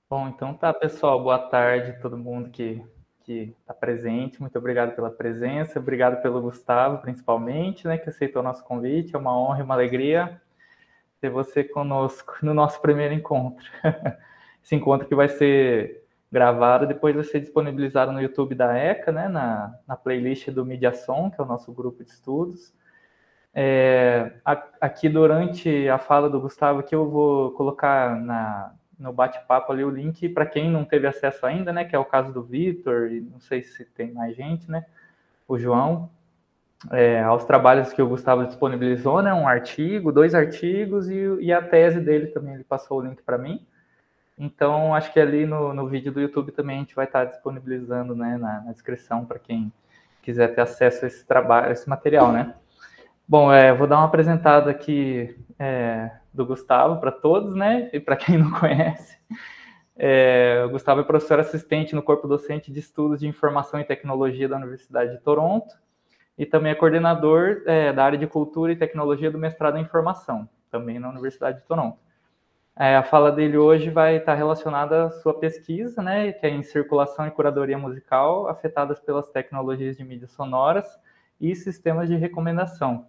Bom, então tá, pessoal. Boa tarde a todo mundo que está presente. Muito obrigado pela presença. Obrigado pelo Gustavo, principalmente, né, que aceitou o nosso convite. É uma honra e uma alegria ter você conosco no nosso primeiro encontro. Esse encontro que vai ser gravado, depois vai ser disponibilizado no YouTube da ECA, né, na playlist do Mediação, que é o nosso grupo de estudos. Aqui durante a fala do Gustavo, que eu vou colocar no bate-papo ali o link para quem não teve acesso ainda, né? Que é o caso do Vitor, e não sei se tem mais gente, né? O João, aos trabalhos que o Gustavo disponibilizou, né? Um artigo, dois artigos e a tese dele também, ele passou o link para mim. Então, acho que ali no vídeo do YouTube também a gente vai estar disponibilizando, né? Na descrição para quem quiser ter acesso a esse trabalho, a esse material, né? Bom, vou dar uma apresentada aqui do Gustavo para todos, né? E para quem não conhece, o Gustavo é professor assistente no corpo docente de estudos de informação e tecnologia da Universidade de Toronto e também é coordenador da área de cultura e tecnologia do mestrado em informação, também na Universidade de Toronto. A fala dele hoje vai estar relacionada à sua pesquisa, né? Que é em circulação e curadoria musical afetadas pelas tecnologias de mídias sonoras e sistemas de recomendação.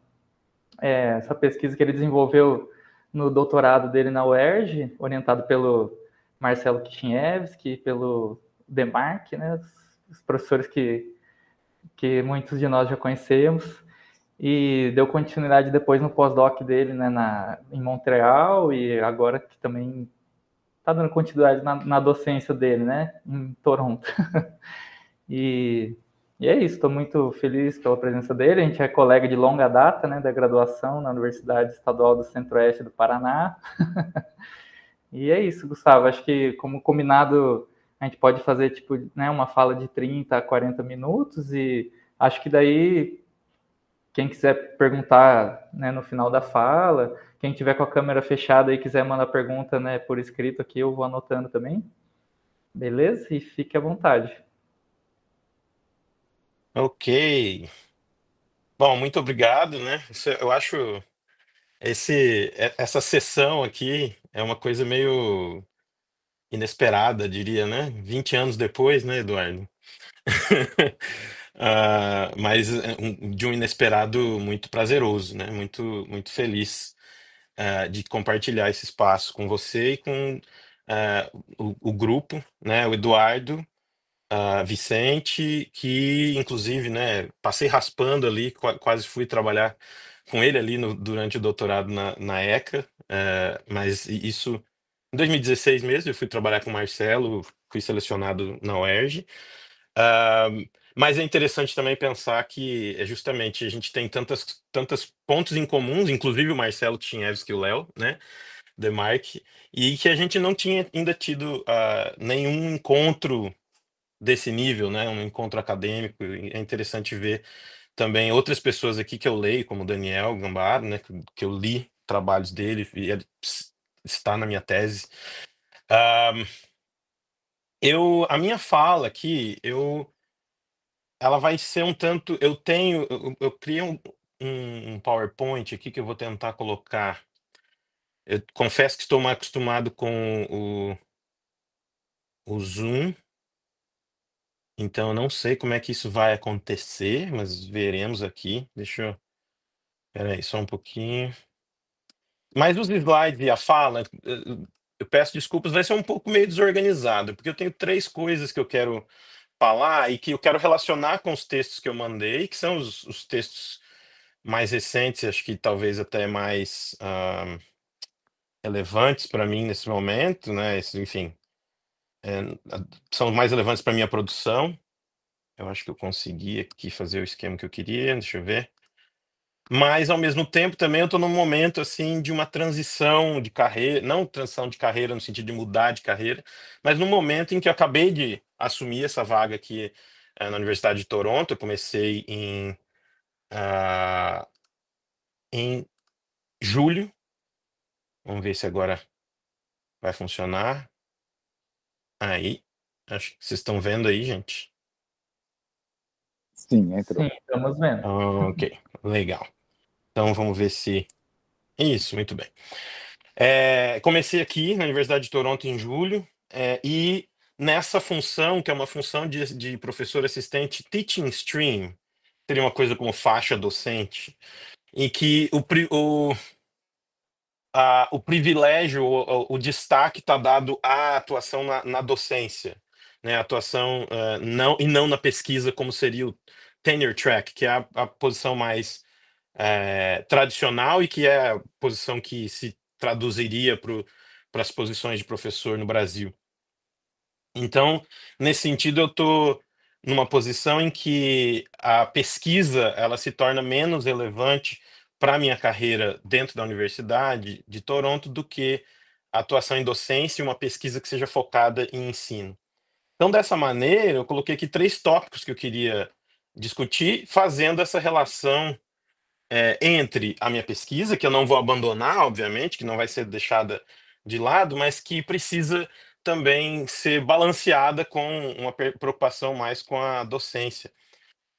Essa pesquisa que ele desenvolveu no doutorado dele na UERJ, orientado pelo Marcelo Kishinevski, pelo Demarque, né, os professores que muitos de nós já conhecemos, e deu continuidade depois no pós-doc dele, né, em Montreal, e agora que também está dando continuidade na docência dele, né, em Toronto. E é isso, estou muito feliz pela presença dele. A gente é colega de longa data, né, da graduação na Universidade Estadual do Centro-Oeste do Paraná. E é isso, Gustavo. Acho que, como combinado, a gente pode fazer tipo, né, uma fala de 30 a 40 minutos. E acho que daí, quem quiser perguntar, né, no final da fala, quem tiver com a câmera fechada e quiser mandar pergunta, né, por escrito aqui, eu vou anotando também. Beleza? E fique à vontade. Ok. Bom, muito obrigado, né? Eu acho essa sessão aqui é uma coisa meio inesperada, diria, né? 20 anos depois, né, Eduardo? Mas de um inesperado muito prazeroso, né? Muito feliz, de compartilhar esse espaço com você e com o grupo, né? O Eduardo. Vicente, que inclusive, né, passei raspando ali, quase fui trabalhar com ele ali durante o doutorado na ECA, mas isso em 2016 mesmo, eu fui trabalhar com o Marcelo, fui selecionado na UERJ. Ah, mas é interessante também pensar que justamente a gente tem tantas pontos em comuns, inclusive o Marcelo Tinhevski e o Léo, né, Demarque, e que a gente não tinha ainda tido nenhum encontro desse nível, né, um encontro acadêmico. E é interessante ver também outras pessoas aqui que eu leio, como o Daniel Gambaro, né, que eu li trabalhos dele e ele está na minha tese. Ah, a minha fala aqui, ela vai ser um tanto, eu criei um PowerPoint aqui que eu vou tentar colocar. Eu confesso que estou mal acostumado com o Zoom, então eu não sei como é que isso vai acontecer, mas veremos aqui. Deixa eu. Espera aí, só um pouquinho. Mas os slides e a fala, eu peço desculpas, vai ser um pouco meio desorganizado, porque eu tenho três coisas que eu quero falar e que eu quero relacionar com os textos que eu mandei, que são os textos mais recentes, acho que talvez até mais relevantes para mim nesse momento, né? Enfim, é, são mais relevantes para minha produção. Eu acho que eu consegui aqui fazer o esquema que eu queria, deixa eu ver. Mas, ao mesmo tempo, também eu estou num momento, assim, de uma transição de carreira, não transição de carreira no sentido de mudar de carreira, mas no momento em que eu acabei de assumir essa vaga aqui, na Universidade de Toronto. Eu comecei ah, em julho. Vamos ver se agora vai funcionar. Aí, acho que vocês estão vendo aí, gente. Sim, Sim, entrou. estamos vendo. Ok, legal. Então, vamos ver se. Isso, muito bem. Comecei aqui na Universidade de Toronto em julho. e nessa função, que é uma função de professor assistente teaching stream, seria uma coisa como faixa docente, em que o privilégio, o destaque está dado à atuação na docência, né? A atuação não na pesquisa, como seria o tenure track, que é a posição mais tradicional e que é a posição que se traduziria para as posições de professor no Brasil. Então, nesse sentido, eu estou numa posição em que a pesquisa ela se torna menos relevante para a minha carreira dentro da Universidade de Toronto do que a atuação em docência e uma pesquisa que seja focada em ensino. Então, dessa maneira, eu coloquei aqui 3 tópicos que eu queria discutir, fazendo essa relação entre a minha pesquisa, que eu não vou abandonar, obviamente, que não vai ser deixada de lado, mas que precisa também ser balanceada com uma preocupação mais com a docência.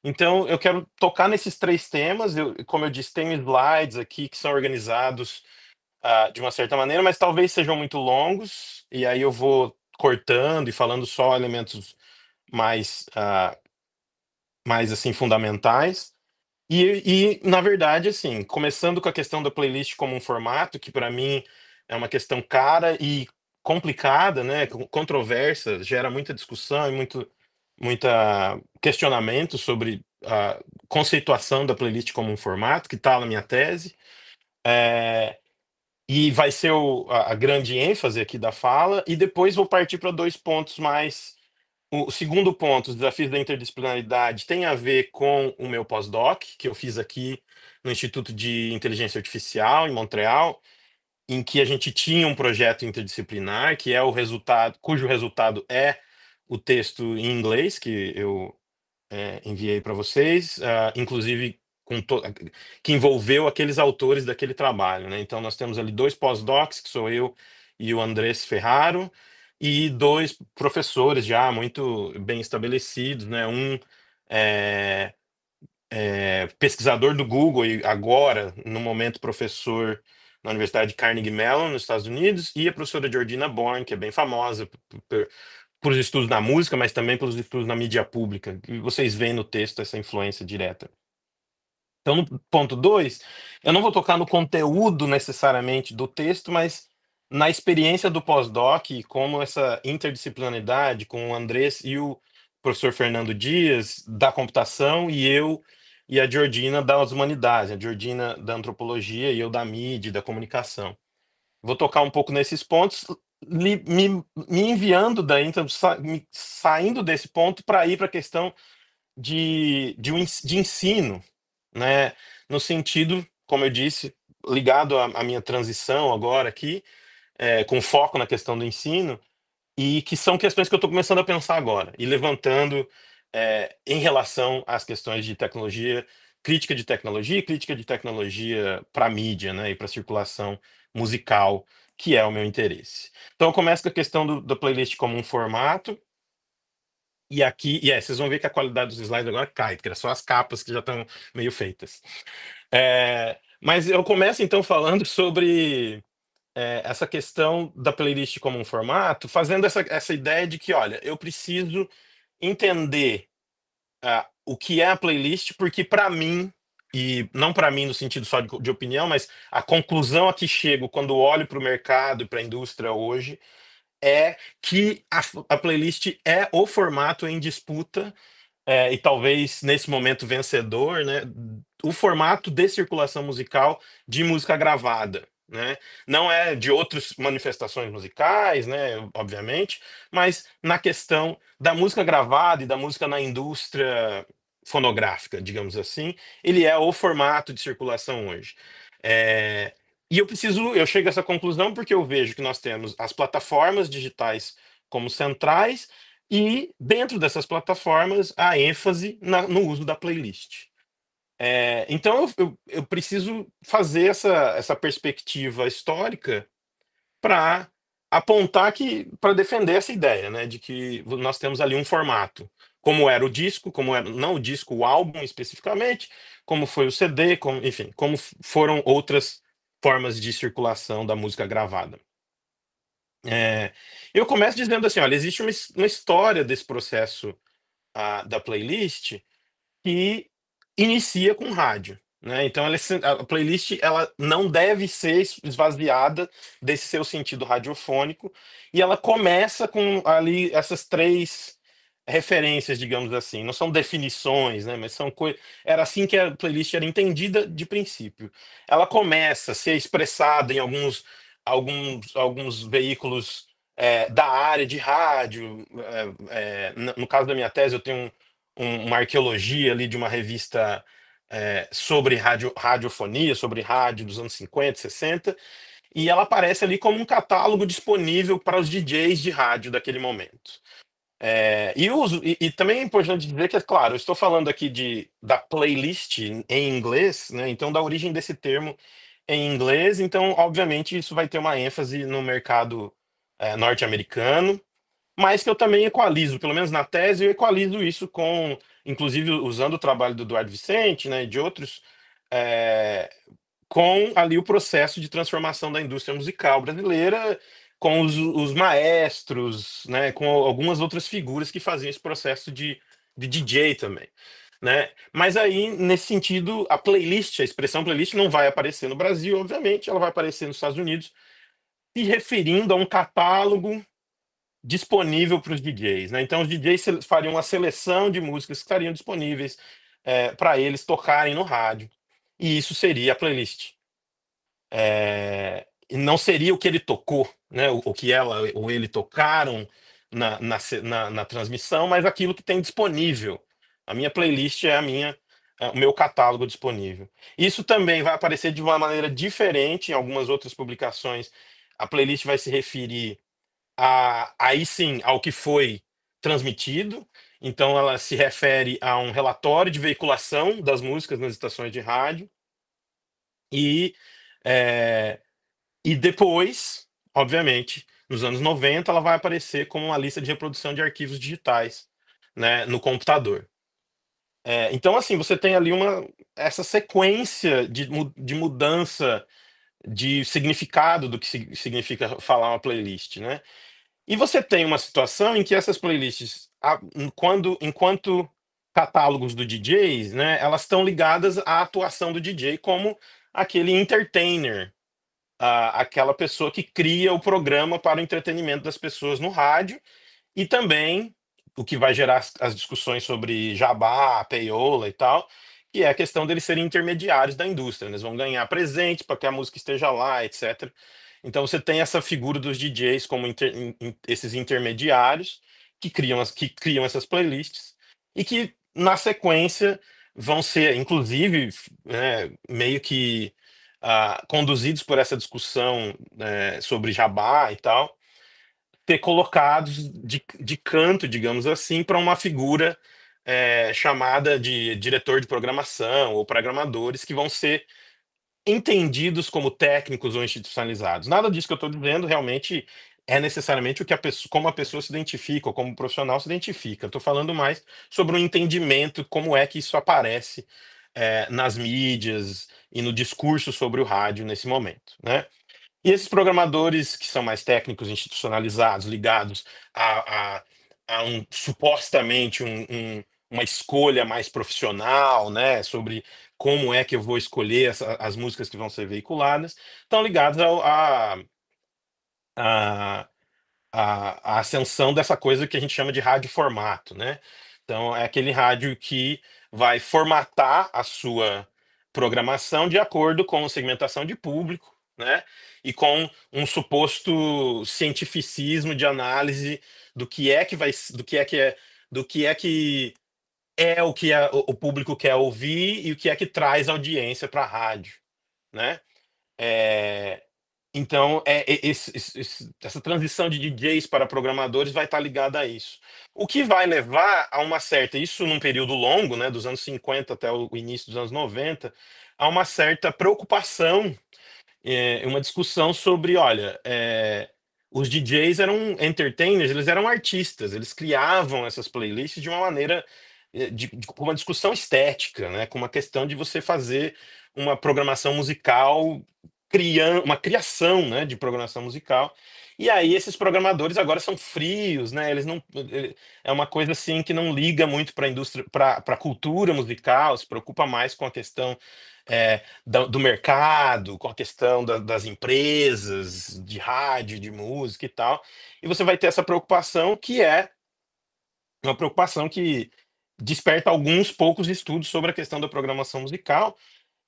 Então, eu quero tocar nesses 3 temas. Como eu disse, tem slides aqui que são organizados de uma certa maneira, mas talvez sejam muito longos, e aí eu vou cortando e falando só elementos mais, mais assim, fundamentais. Na verdade, assim, começando com a questão da playlist como um formato, que para mim é uma questão cara e complicada, né, controversa, gera muita discussão e muita questionamento sobre a conceituação da playlist como um formato, que está na minha tese. É, e vai ser a grande ênfase aqui da fala, e depois vou partir para 2 pontos mais. O segundo ponto, os desafios da interdisciplinaridade, tem a ver com o meu pós-doc, que eu fiz aqui no Instituto de Inteligência Artificial, em Montreal, em que a gente tinha um projeto interdisciplinar, que é o resultado, cujo resultado é o texto em inglês, que eu enviei para vocês, inclusive que envolveu aqueles autores daquele trabalho, né? Então nós temos ali 2 pós-docs, que sou eu e o Andrés Ferraro, e 2 professores já muito bem estabelecidos, né? Um é, pesquisador do Google e agora, no momento, professor na Universidade de Carnegie Mellon, nos Estados Unidos, e a professora Georgina Bourne, que é bem famosa por os estudos na música, mas também pelos estudos na mídia pública. E vocês veem no texto essa influência direta. Então, no ponto 2, eu não vou tocar no conteúdo necessariamente do texto, mas na experiência do pós-doc, e como essa interdisciplinaridade com o Andrés e o professor Fernando Dias da computação e eu e a Georgina das humanidades, a Georgina da antropologia e eu da mídia e da comunicação. Vou tocar um pouco nesses pontos, me enviando daí, então, saindo desse ponto para ir para a questão de ensino, né? No sentido, como eu disse, ligado à minha transição agora aqui, com foco na questão do ensino, e que são questões que eu estou começando a pensar agora, e levantando em relação às questões de tecnologia, crítica de tecnologia para mídia, né, e para circulação musical, que é o meu interesse. Então eu começo com a questão da playlist como um formato, e aqui, vocês vão ver que a qualidade dos slides agora cai, porque era só as capas que já estão meio feitas. Mas eu começo então falando sobre essa questão da playlist como um formato, fazendo essa ideia de que, olha, eu preciso entender o que é a playlist, porque para mim, e não para mim no sentido só de opinião, mas a conclusão a que chego quando olho para o mercado e para a indústria hoje é que a playlist é o formato em disputa, e talvez nesse momento vencedor, né, o formato de circulação musical de música gravada, né? Não é de outras manifestações musicais, né, obviamente, mas na questão da música gravada e da música na indústria fonográfica, digamos assim, ele é o formato de circulação hoje. É, e eu chego a essa conclusão porque eu vejo que nós temos as plataformas digitais como centrais e, dentro dessas plataformas, a ênfase no uso da playlist. Então, eu preciso fazer essa perspectiva histórica para apontar para defender essa ideia, né, de que nós temos ali um formato, como era o disco, como era, não o disco, o álbum especificamente, como foi o CD, enfim, como foram outras formas de circulação da música gravada. É, eu começo dizendo assim, olha, existe uma história desse processo da playlist que inicia com rádio, né? Então a playlist ela não deve ser esvaziada desse seu sentido radiofônico e ela começa com ali essas três referências, digamos assim. Não são definições, né? Mas era assim que a playlist era entendida de princípio. Ela começa a ser expressada em alguns veículos da área de rádio. No caso da minha tese, eu tenho uma arqueologia ali de uma revista sobre radiofonia, sobre rádio dos anos 50, 60, e ela aparece ali como um catálogo disponível para os DJs de rádio daquele momento. E também é importante dizer que, é claro, eu estou falando aqui da playlist em inglês, né? Então, da origem desse termo em inglês, então, obviamente, isso vai ter uma ênfase no mercado norte-americano, mas que eu também equalizo, pelo menos na tese, eu equalizo isso inclusive usando o trabalho do Eduardo Vicente, né, e de outros, é, com ali o processo de transformação da indústria musical brasileira, com os maestros, né, com algumas outras figuras que faziam esse processo de DJ também, né? Mas aí, nesse sentido, a expressão playlist não vai aparecer no Brasil, obviamente, ela vai aparecer nos Estados Unidos, se referindo a um catálogo disponível para os DJs, né? Então os DJs fariam uma seleção de músicas que estariam disponíveis para eles tocarem no rádio. E isso seria a playlist. E não seria o que ele tocou, né? O que ela ou ele tocaram na transmissão, mas aquilo que tem disponível. A minha playlist o meu catálogo disponível. Isso também vai aparecer de uma maneira diferente em algumas outras publicações. A playlist vai se referir aí sim ao que foi transmitido. Então, ela se refere a um relatório de veiculação das músicas nas estações de rádio. E, é, e depois, obviamente, nos anos 90, ela vai aparecer como uma lista de reprodução de arquivos digitais, né, no computador. Então, assim, você tem ali essa sequência de mudança de significado do que significa falar uma playlist, né? E você tem uma situação em que essas playlists, enquanto catálogos do DJs, né, elas estão ligadas à atuação do DJ como aquele entertainer, aquela pessoa que cria o programa para o entretenimento das pessoas no rádio, e também o que vai gerar as discussões sobre jabá, payola e tal, que é a questão deles serem intermediários da indústria, né? Eles vão ganhar presente para que a música esteja lá, etc. Então você tem essa figura dos DJs como esses intermediários que criam essas playlists e que, na sequência, vão ser, inclusive, né, meio que conduzidos por essa discussão sobre jabá e tal, ter colocados de canto, digamos assim, para uma figura chamada de diretor de programação ou programadores que vão ser entendidos como técnicos ou institucionalizados. Nada disso que eu estou dizendo realmente é necessariamente como a pessoa se identifica ou como o profissional se identifica. Eu estou falando mais sobre o entendimento, como é que isso aparece nas mídias e no discurso sobre o rádio nesse momento, né? E esses programadores que são mais técnicos, institucionalizados, ligados a, a, supostamente uma escolha mais profissional, né, sobre como é que eu vou escolher as músicas que vão ser veiculadas, estão ligados a, a ascensão dessa coisa que a gente chama de rádio formato, né? Então, é aquele rádio que vai formatar a sua programação de acordo com a segmentação de público, né? E com um suposto cientificismo de análise do que é que vai, do que é o que o público quer ouvir e o que é que traz audiência para a rádio, né? É, então, essa transição de DJs para programadores vai estar ligada a isso. O que vai levar a isso num período longo, né, dos anos 50 até o início dos anos 90, a uma certa preocupação, uma discussão sobre, olha, os DJs eram entertainers, eles eram artistas, eles criavam essas playlists de uma maneira, com uma discussão estética, né, com uma questão de você fazer uma programação musical uma criação, né, de programação musical. E aí esses programadores agora são frios, né? Eles não é uma coisa assim que não liga muito para a indústria, para a cultura musical, se preocupa mais com a questão do mercado, com a questão das empresas de rádio, de música e tal. E você vai ter essa preocupação que é uma preocupação que desperta alguns poucos estudos sobre a questão da programação musical,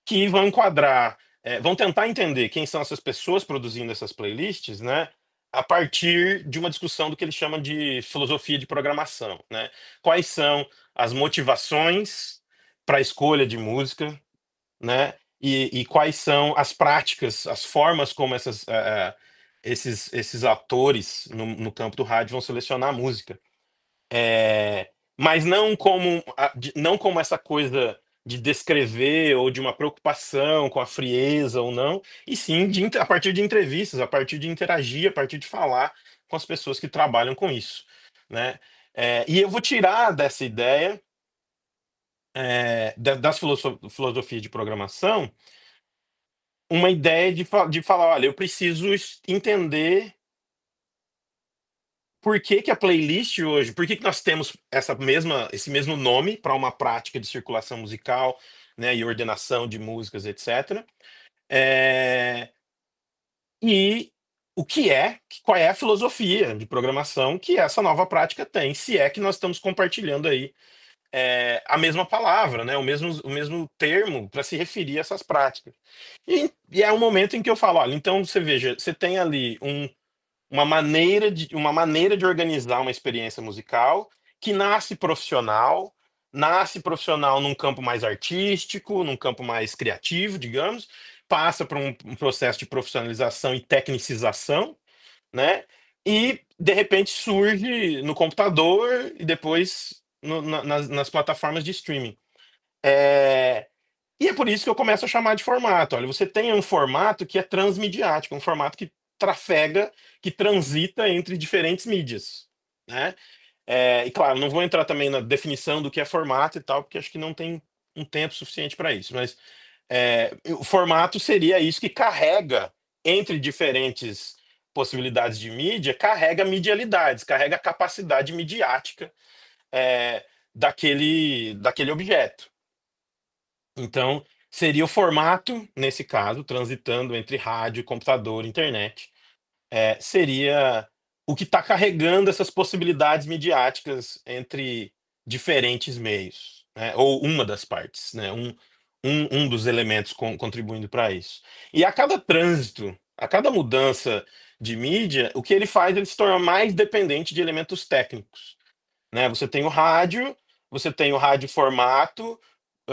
que vão enquadrar, vão tentar entender quem são essas pessoas produzindo essas playlists, né? A partir de uma discussão do que eles chamam de filosofia de programação, né? Quais são as motivações para a escolha de música, né? E quais são as práticas, as formas como esses atores no campo do rádio vão selecionar a música. Mas não como essa coisa de descrever ou de uma preocupação com a frieza ou não, e sim a partir de entrevistas, a partir de interagir, a partir de falar com as pessoas que trabalham com isso, né? E eu vou tirar dessa ideia, das filosofias de programação, uma ideia de falar, olha, eu preciso entender por que que a playlist hoje, por que que nós temos esse mesmo nome para uma prática de circulação musical, né, e ordenação de músicas, etc. É, e qual é a filosofia de programação que essa nova prática tem, se é que nós estamos compartilhando aí a mesma palavra, né, o mesmo termo para se referir a essas práticas. E é um momento em que eu falo, olha, então você veja, você tem ali uma maneira de organizar uma experiência musical que nasce profissional num campo mais artístico, num campo mais criativo, digamos, passa por um processo de profissionalização e tecnicização, né? E de repente surge no computador e depois nas plataformas de streaming. É, e é por isso que eu começo a chamar de formato. Olha, você tem um formato que é transmediático, um formato que trafega, que transita entre diferentes mídias, né? E claro, não vou entrar também na definição do que é formato e tal, porque acho que não tem um tempo suficiente para isso. Mas o formato seria isso que carrega entre diferentes possibilidades de mídia, carrega medialidades, carrega a capacidade midiática daquele objeto. Então, seria o formato, nesse caso, transitando entre rádio, computador, internet, seria o que está carregando essas possibilidades midiáticas entre diferentes meios, né? Ou uma das partes, né? Um dos elementos contribuindo para isso. E a cada trânsito, a cada mudança de mídia, o que ele faz, ele se torna mais dependente de elementos técnicos, né? Você tem o rádio formato,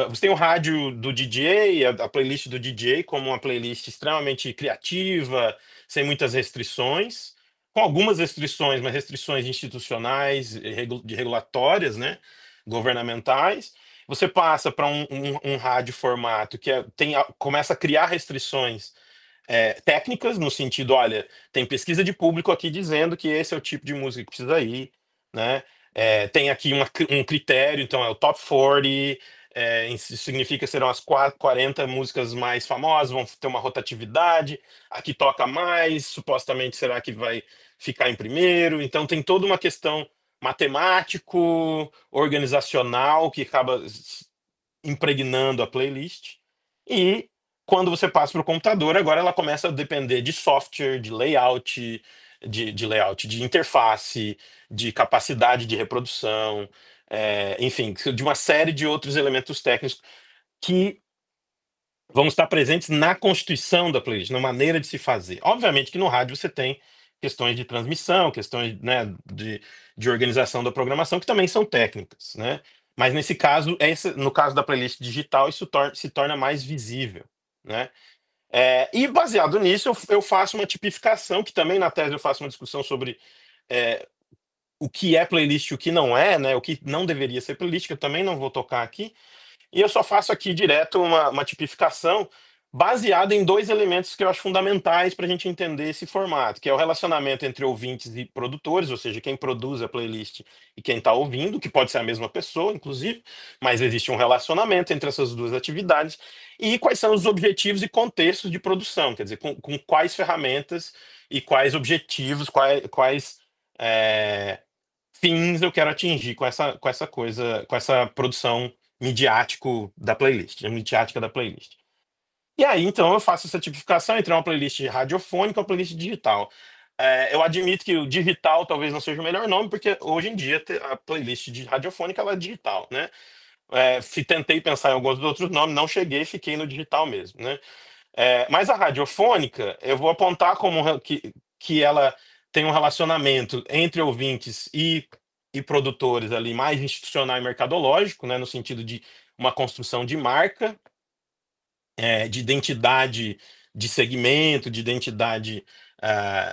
você tem o rádio do DJ, a playlist do DJ como uma playlist extremamente criativa, sem muitas restrições, com algumas restrições, mas restrições institucionais, regulatórias, né? Governamentais. Você passa para um rádio formato que começa a criar restrições técnicas, no sentido, olha, tem pesquisa de público aqui dizendo que esse é o tipo de música que precisa ir, né? Tem aqui um critério, então é o top 40, isso significa que serão as 40 músicas mais famosas, vão ter uma rotatividade, aqui toca mais, supostamente será que vai ficar em primeiro, então tem toda uma questão matemático, organizacional, que acaba impregnando a playlist. E quando você passa para o computador, agora ela começa a depender de software, de interface, de capacidade de reprodução, enfim, de uma série de outros elementos técnicos que vão estar presentes na constituição da playlist, na maneira de se fazer. Obviamente que no rádio você tem questões de transmissão, questões, né, de organização da programação, que também são técnicas, né? Mas nesse caso, no caso da playlist digital, isso se torna mais visível, né? E baseado nisso, eu faço uma tipificação, que também na tese eu faço uma discussão sobre é, o que é playlist e o que não é, né? O que não deveria ser playlist, que eu também não vou tocar aqui. E eu só faço aqui direto uma tipificação baseado em dois elementos que eu acho fundamentais para a gente entender esse formato, que é o relacionamento entre ouvintes e produtores, ou seja, quem produz a playlist e quem está ouvindo, que pode ser a mesma pessoa, inclusive, mas existe um relacionamento entre essas duas atividades, e quais são os objetivos e contextos de produção, quer dizer, com quais ferramentas e quais objetivos, quais é, fins eu quero atingir com essa coisa, com essa produção midiática da playlist. E aí, então, eu faço essa tipificação entre uma playlist radiofônica e uma playlist digital. Eu admito que o digital talvez não seja o melhor nome, porque hoje em dia a playlist de radiofônica ela é digital, né? Tentei pensar em alguns outros nomes, não cheguei, fiquei no digital mesmo, né? Mas a radiofônica, eu vou apontar como que ela tem um relacionamento entre ouvintes e produtores ali mais institucional e mercadológico, né? No sentido de uma construção de marca, de identidade de segmento, de identidade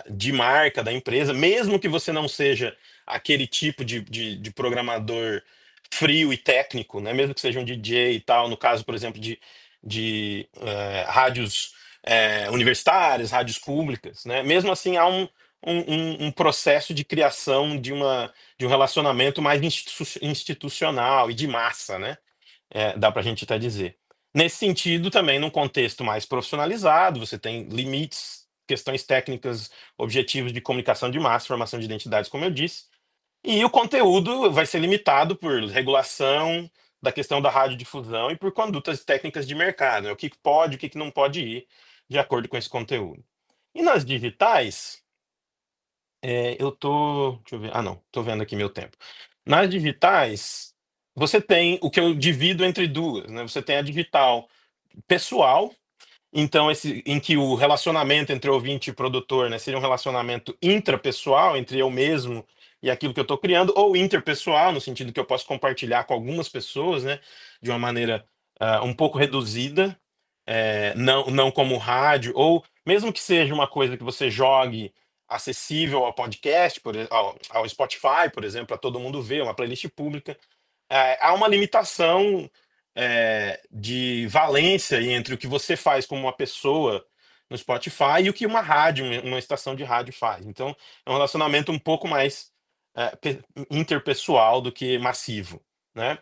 de marca da empresa, mesmo que você não seja aquele tipo de programador frio e técnico, né? Mesmo que seja um DJ e tal, no caso, por exemplo, de rádios universitárias, rádios públicas, né? Mesmo assim, há um processo de criação de um relacionamento mais institucional e de massa, né? Dá para a gente até dizer. Nesse sentido, também, num contexto mais profissionalizado, você tem limites, questões técnicas, objetivos de comunicação de massa, formação de identidades, como eu disse, e o conteúdo vai ser limitado por regulação da questão da radiodifusão e por condutas técnicas de mercado, né? O que pode, o que não pode ir de acordo com esse conteúdo. E nas digitais, eu tô. Deixa eu ver. Ah, não, tô vendo aqui meu tempo. Nas digitais, você tem o que eu divido entre duas, né? Você tem a digital pessoal, então em que o relacionamento entre ouvinte e produtor, né, seria um relacionamento intrapessoal entre eu mesmo e aquilo que eu estou criando, ou interpessoal, no sentido que eu posso compartilhar com algumas pessoas, né, de uma maneira um pouco reduzida, não como rádio, ou mesmo que seja uma coisa que você jogue acessível ao podcast, ao Spotify, por exemplo, para todo mundo ver, uma playlist pública. Há uma limitação de valência entre o que você faz como uma pessoa no Spotify e o que uma rádio, uma estação de rádio faz. Então, é um relacionamento um pouco mais interpessoal do que massivo, né?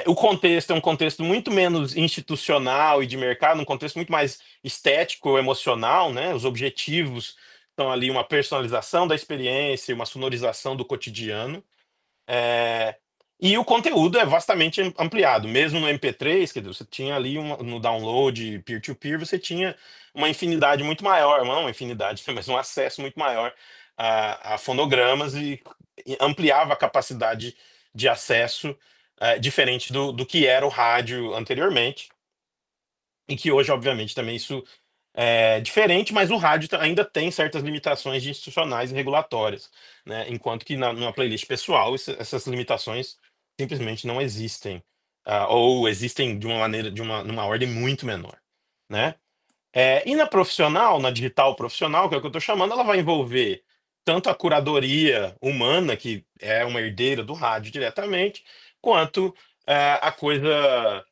O contexto é um contexto muito menos institucional e de mercado, um contexto muito mais estético, emocional, né? Os objetivos são ali uma personalização da experiência, uma sonorização do cotidiano. É, e o conteúdo é vastamente ampliado, mesmo no MP3, quer dizer, você tinha ali no download peer-to-peer, você tinha uma infinidade muito maior, não uma infinidade, mas um acesso muito maior a fonogramas e ampliava a capacidade de acesso, diferente do que era o rádio anteriormente, e que hoje, obviamente, também isso diferente, mas o rádio ainda tem certas limitações institucionais e regulatórias, né? Enquanto que numa playlist pessoal, essas limitações simplesmente não existem, ou existem de uma maneira, numa ordem muito menor, né? E na profissional, na digital profissional, que é o que eu estou chamando, ela vai envolver tanto a curadoria humana, que é uma herdeira do rádio diretamente, quanto a coisa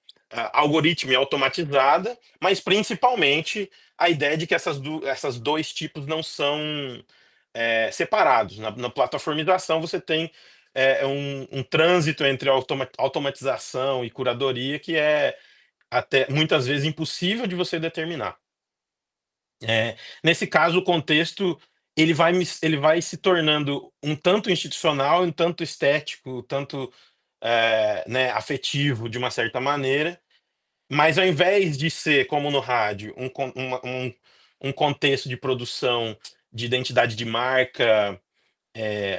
algoritmo e automatizada, mas principalmente a ideia de que essas dois tipos não são separados. Na plataformização, você tem um trânsito entre automatização e curadoria que é até muitas vezes impossível de você determinar. Nesse caso, o contexto ele vai se tornando um tanto institucional, um tanto estético, um tanto né, afetivo de uma certa maneira, mas ao invés de ser, como no rádio, um contexto de produção de identidade de marca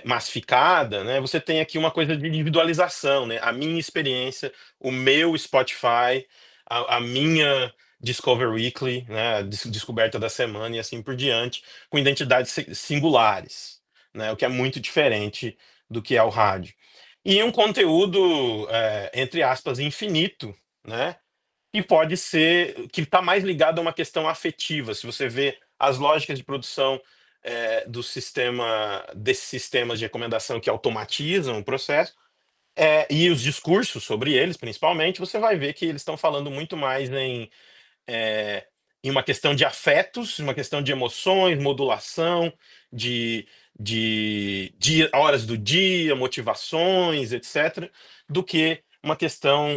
massificada, né? Você tem aqui uma coisa de individualização, né? A minha experiência, o meu Spotify, a minha Discover Weekly, né? Descoberta da semana e assim por diante, com identidades singulares, né? O que é muito diferente do que é o rádio. E um conteúdo, entre aspas, infinito, né? Que pode ser, que está mais ligado a uma questão afetiva. Se você vê as lógicas de produção desses sistemas de recomendação que automatizam o processo, e os discursos sobre eles, principalmente, você vai ver que eles estão falando muito mais em em uma questão de afetos, uma questão de emoções, modulação, de horas do dia, motivações, etc., do que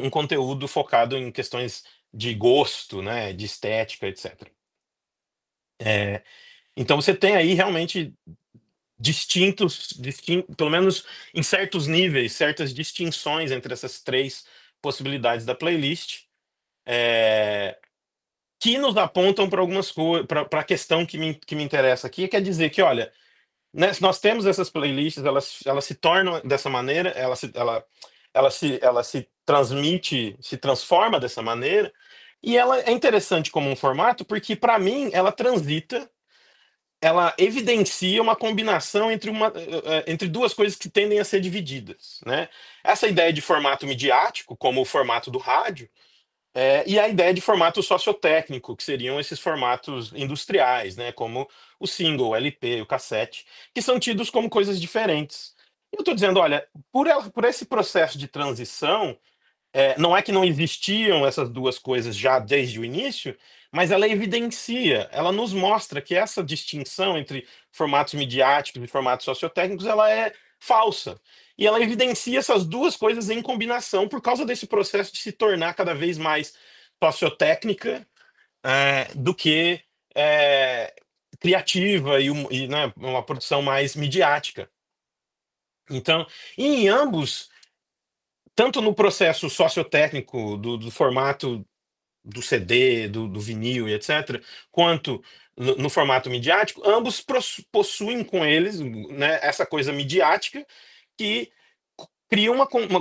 um conteúdo focado em questões de gosto, né, de estética, etc. Então você tem aí realmente pelo menos em certos níveis, certas distinções entre essas três possibilidades da playlist, é, que nos apontam para algumas coisas, para a questão que me interessa aqui, quer dizer que, olha, né, nós temos essas playlists, elas se tornam dessa maneira, ela se transmite, se transforma dessa maneira, e ela é interessante como um formato, porque, para mim, ela evidencia uma combinação entre duas coisas que tendem a ser divididas, né? Essa ideia de formato midiático, como o formato do rádio, e a ideia de formato sociotécnico, que seriam esses formatos industriais, né? Como o single, o LP, o cassete, que são tidos como coisas diferentes. Eu estou dizendo, olha, por esse processo de transição, não é que não existiam essas duas coisas já desde o início, mas ela evidencia, ela nos mostra que essa distinção entre formatos midiáticos e formatos sociotécnicos, ela é falsa. E ela evidencia essas duas coisas em combinação por causa desse processo de se tornar cada vez mais sociotécnica, do que é, criativa né, uma produção mais midiática. Então, em ambos, tanto no processo sociotécnico do formato do CD, do vinil e etc., quanto no formato midiático, ambos possuem com eles, né, essa coisa midiática que cria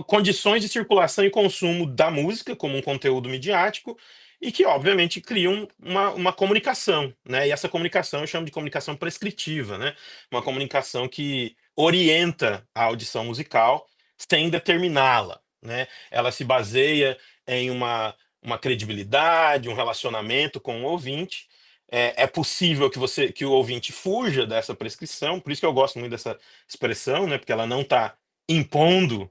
condições de circulação e consumo da música como um conteúdo midiático e que, obviamente, criam uma comunicação, né? E essa comunicação eu chamo de comunicação prescritiva, né? Uma comunicação que orienta a audição musical sem determiná-la, né? Ela se baseia em uma credibilidade, um relacionamento com o ouvinte. É possível que o ouvinte fuja dessa prescrição, por isso que eu gosto muito dessa expressão, né? Porque ela não está impondo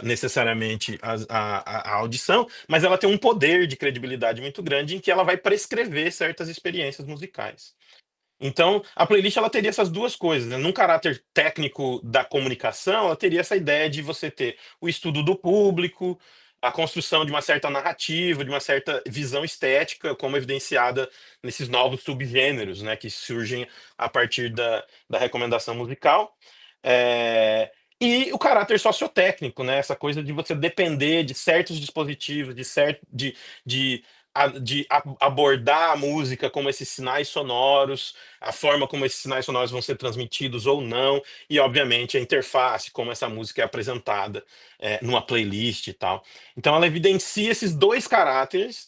necessariamente a audição, mas ela tem um poder de credibilidade muito grande em que ela vai prescrever certas experiências musicais. Então, a playlist ela teria essas duas coisas, né? Num caráter técnico da comunicação, ela teria essa ideia de você ter o estudo do público, a construção de uma certa narrativa, de uma certa visão estética, como evidenciada nesses novos subgêneros, né, que surgem a partir da recomendação musical. É, E o caráter sociotécnico, né? Essa coisa de você depender de certos dispositivos, de abordar a música como esses sinais sonoros, a forma como esses sinais sonoros vão ser transmitidos ou não, e obviamente a interface, como essa música é apresentada numa playlist e tal. Então ela evidencia esses dois caráteres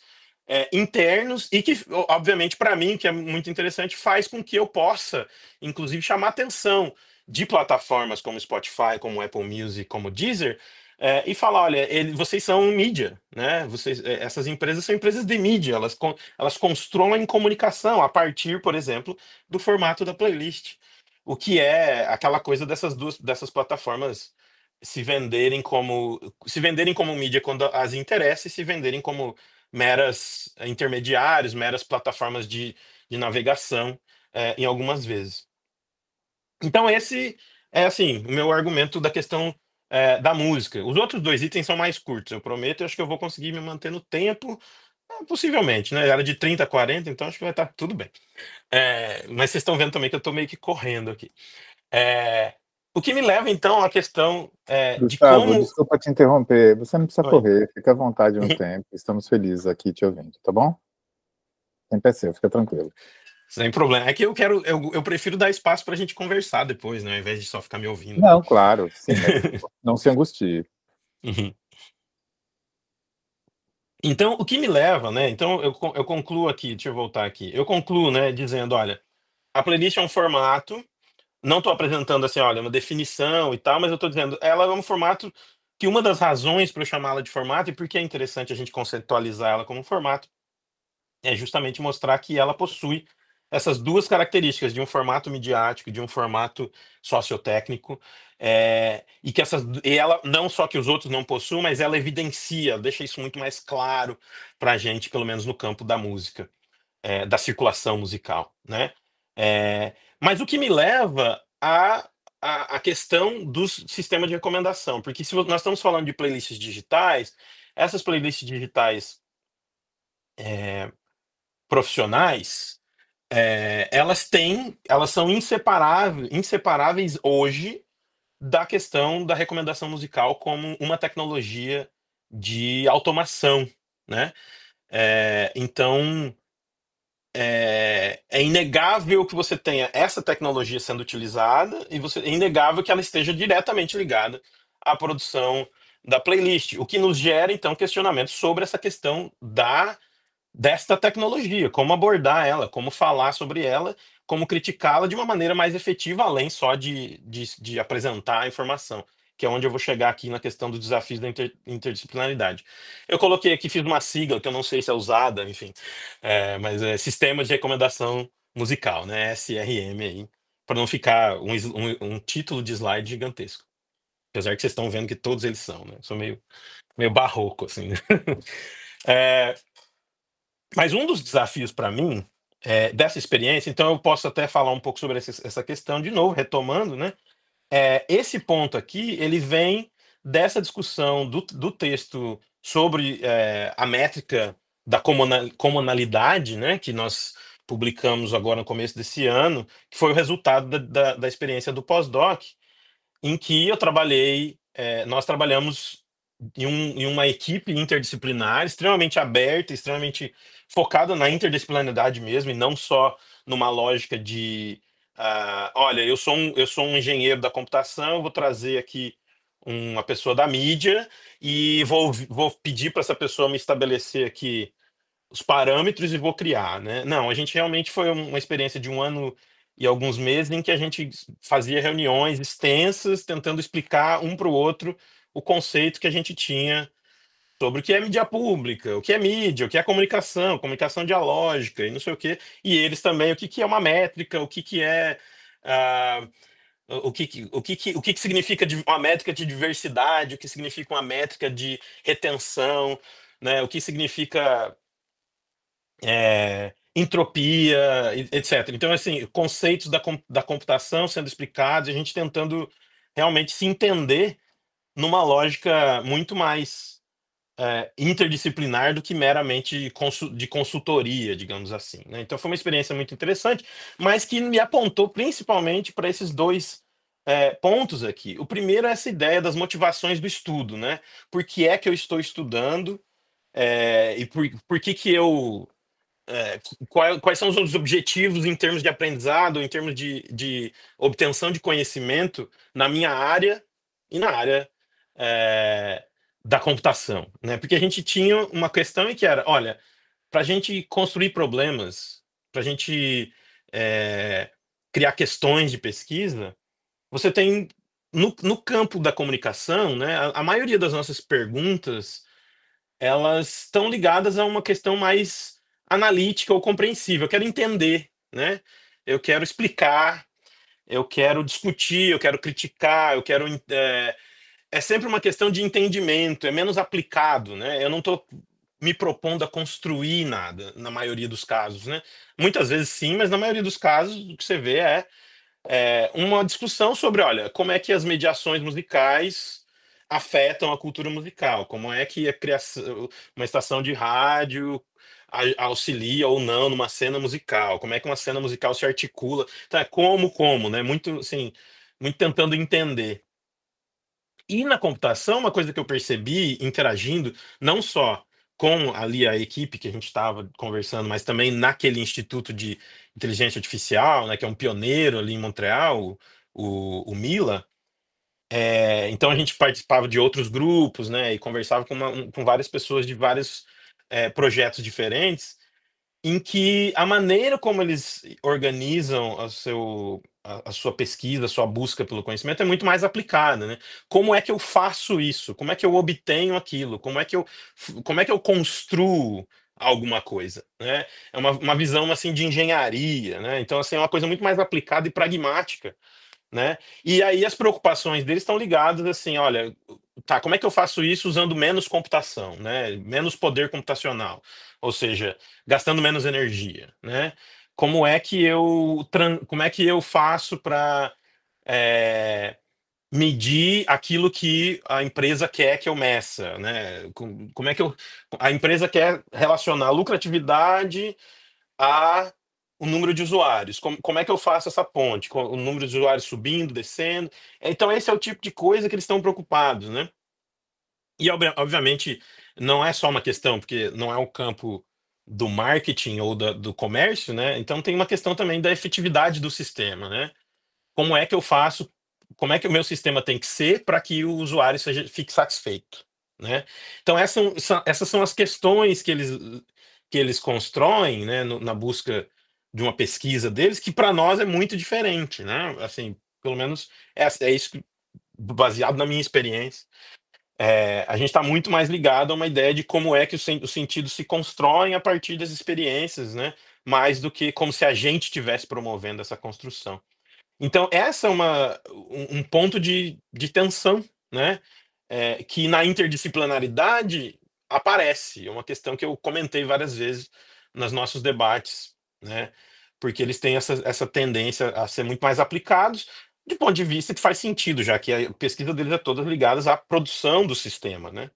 internos e que, obviamente, para mim, que é muito interessante, faz com que eu possa, inclusive, chamar atenção de plataformas como Spotify, como Apple Music, como Deezer, e falar, olha, vocês são mídia, né? Essas empresas são empresas de mídia, elas constroem comunicação a partir, por exemplo, do formato da playlist. O que é aquela coisa dessas plataformas se venderem como mídia quando as interessa e se venderem como meras intermediários, meras plataformas de navegação, em algumas vezes. Então, esse é assim, o meu argumento da questão da música. Os outros dois itens são mais curtos, eu prometo, eu acho que eu vou conseguir me manter no tempo, possivelmente, né? Era de 30 a 40, então acho que vai estar tudo bem. Mas vocês estão vendo também que eu estou meio que correndo aqui. É, o que me leva, então, à questão de Gustavo, como. desculpa te interromper. Você não precisa Oi. correr, fica à vontade no tempo. Estamos felizes aqui te ouvindo, tá bom? O tempo é seu, fica tranquilo. Sem problema. É que eu prefiro dar espaço para a gente conversar depois, né? Ao invés de só ficar me ouvindo aqui. Não, claro, sim, mas não se angustie. Uhum. Então, o que me leva, né? Então, eu concluo aqui, deixa eu voltar aqui. Eu concluo, né, dizendo, olha, a playlist é um formato, não estou apresentando assim, olha, uma definição e tal, mas eu estou dizendo, ela é um formato que uma das razões para eu chamá-la de formato e por que é interessante a gente conceitualizar ela como um formato é justamente mostrar que ela possui essas duas características de um formato midiático, de um formato sociotécnico, e ela não só que os outros não possuem, mas ela evidencia, deixa isso muito mais claro para a gente, pelo menos no campo da música. da circulação musical, né? Mas o que me leva à questão do sistema de recomendação, porque se nós estamos falando de playlists digitais, essas playlists digitais profissionais, elas são inseparáveis hoje da questão da recomendação musical como uma tecnologia de automação, né? Então, é inegável que você tenha essa tecnologia sendo utilizada e é inegável que ela esteja diretamente ligada à produção da playlist, o que nos gera, então, questionamentos sobre essa questão desta tecnologia, como abordar ela, como falar sobre ela, como criticá-la de uma maneira mais efetiva, além só de apresentar a informação, que é onde eu vou chegar aqui na questão dos desafios da interdisciplinaridade. Eu coloquei aqui, fiz uma sigla que eu não sei se é usada, enfim, mas é Sistema de Recomendação Musical, né? SRM aí, para não ficar um título de slide gigantesco. Apesar que vocês estão vendo que todos eles são, né? Eu sou meio barroco, assim, né? Mas um dos desafios para mim dessa experiência, então eu posso até falar um pouco sobre essa questão de novo, retomando, né? Esse ponto aqui, ele vem dessa discussão do texto sobre a métrica da comunalidade, né? Que nós publicamos agora no começo desse ano, que foi o resultado da experiência do pós-doc, em que nós trabalhamos em uma equipe interdisciplinar extremamente aberta, extremamente focada na interdisciplinaridade mesmo, e não só numa lógica de, olha, eu sou um engenheiro da computação, vou trazer aqui uma pessoa da mídia e vou pedir para essa pessoa me estabelecer aqui os parâmetros e vou criar, né? Não, a gente realmente foi uma experiência de 1 ano e alguns meses em que a gente fazia reuniões extensas tentando explicar um para o outro o conceito que a gente tinha sobre o que é mídia pública, o que é mídia, o que é comunicação dialógica e não sei o quê, e eles também o que é uma métrica, o que é ah, o que significa uma métrica de diversidade, o que significa uma métrica de retenção, né? O que significa entropia, etc. Então, assim, conceitos da computação sendo explicados, a gente tentando realmente se entender numa lógica muito mais interdisciplinar do que meramente de consultoria, digamos assim, né? Então, foi uma experiência muito interessante, mas que me apontou principalmente para esses dois pontos aqui. O primeiro é essa ideia das motivações do estudo, né? Por que é que eu estou estudando? E por que eu quais são os objetivos em termos de aprendizado, em termos de obtenção de conhecimento na minha área e na área é, da computação, né? Porque a gente tinha uma questão em que era, olha, para a gente construir problemas, para a gente criar questões de pesquisa, você tem no campo da comunicação, né? A maioria das nossas perguntas elas estão ligadas a uma questão mais analítica ou compreensível. Eu quero entender, né? Eu quero explicar, eu quero discutir, eu quero criticar, eu quero. É sempre uma questão de entendimento, é menos aplicado, né? Eu não estou me propondo a construir nada, na maioria dos casos, né? Muitas vezes sim, mas na maioria dos casos o que você vê uma discussão sobre, olha, como é que as mediações musicais afetam a cultura musical, como é que a criação, uma estação de rádio auxilia ou não numa cena musical, como é que uma cena musical se articula, tá, como, né? Muito, assim, muito tentando entender. E na computação, uma coisa que eu percebi interagindo, não só com ali a equipe que a gente estava conversando, mas também naquele Instituto de Inteligência Artificial, né, que é um pioneiro ali em Montreal, o Mila. Então a gente participava de outros grupos, né, e conversava com várias pessoas de vários projetos diferentes em que a maneira como eles organizam a sua pesquisa, a sua busca pelo conhecimento é muito mais aplicada, né? Como é que eu faço isso? Como é que eu obtenho aquilo? Como é que eu construo alguma coisa, né? É uma visão assim de engenharia, né? Então assim é uma coisa muito mais aplicada e pragmática, né? E aí as preocupações deles estão ligadas assim, olha, tá, como é que eu faço isso usando menos computação, né? Menos poder computacional, ou seja, gastando menos energia, né? Como é que eu faço para medir aquilo que a empresa quer que eu meça, né? Como é que a empresa quer relacionar lucratividade a o número de usuários? Como é que eu faço essa ponte? Com o número de usuários subindo, descendo? Então, esse é o tipo de coisa que eles estão preocupados, né? E, obviamente, não é só uma questão, porque não é o campo do marketing ou do comércio, né? Então, tem uma questão também da efetividade do sistema, né? Como é que eu faço, como é que o meu sistema tem que ser para que o usuário fique satisfeito, né? Então, essas são as questões que eles constroem, né, na busca de uma pesquisa deles, que para nós é muito diferente, né? Assim, pelo menos é isso baseado na minha experiência. A gente está muito mais ligado a uma ideia de como é que os sentidos se constroem a partir das experiências, né? Mais do que como se a gente estivesse promovendo essa construção. Então, essa é um ponto de tensão, né? Que na interdisciplinaridade aparece. É uma questão que eu comentei várias vezes nos nossos debates, né? Porque eles têm essa tendência a ser muito mais aplicados, de ponto de vista que faz sentido, já que a pesquisa deles é toda ligada à produção do sistema, né?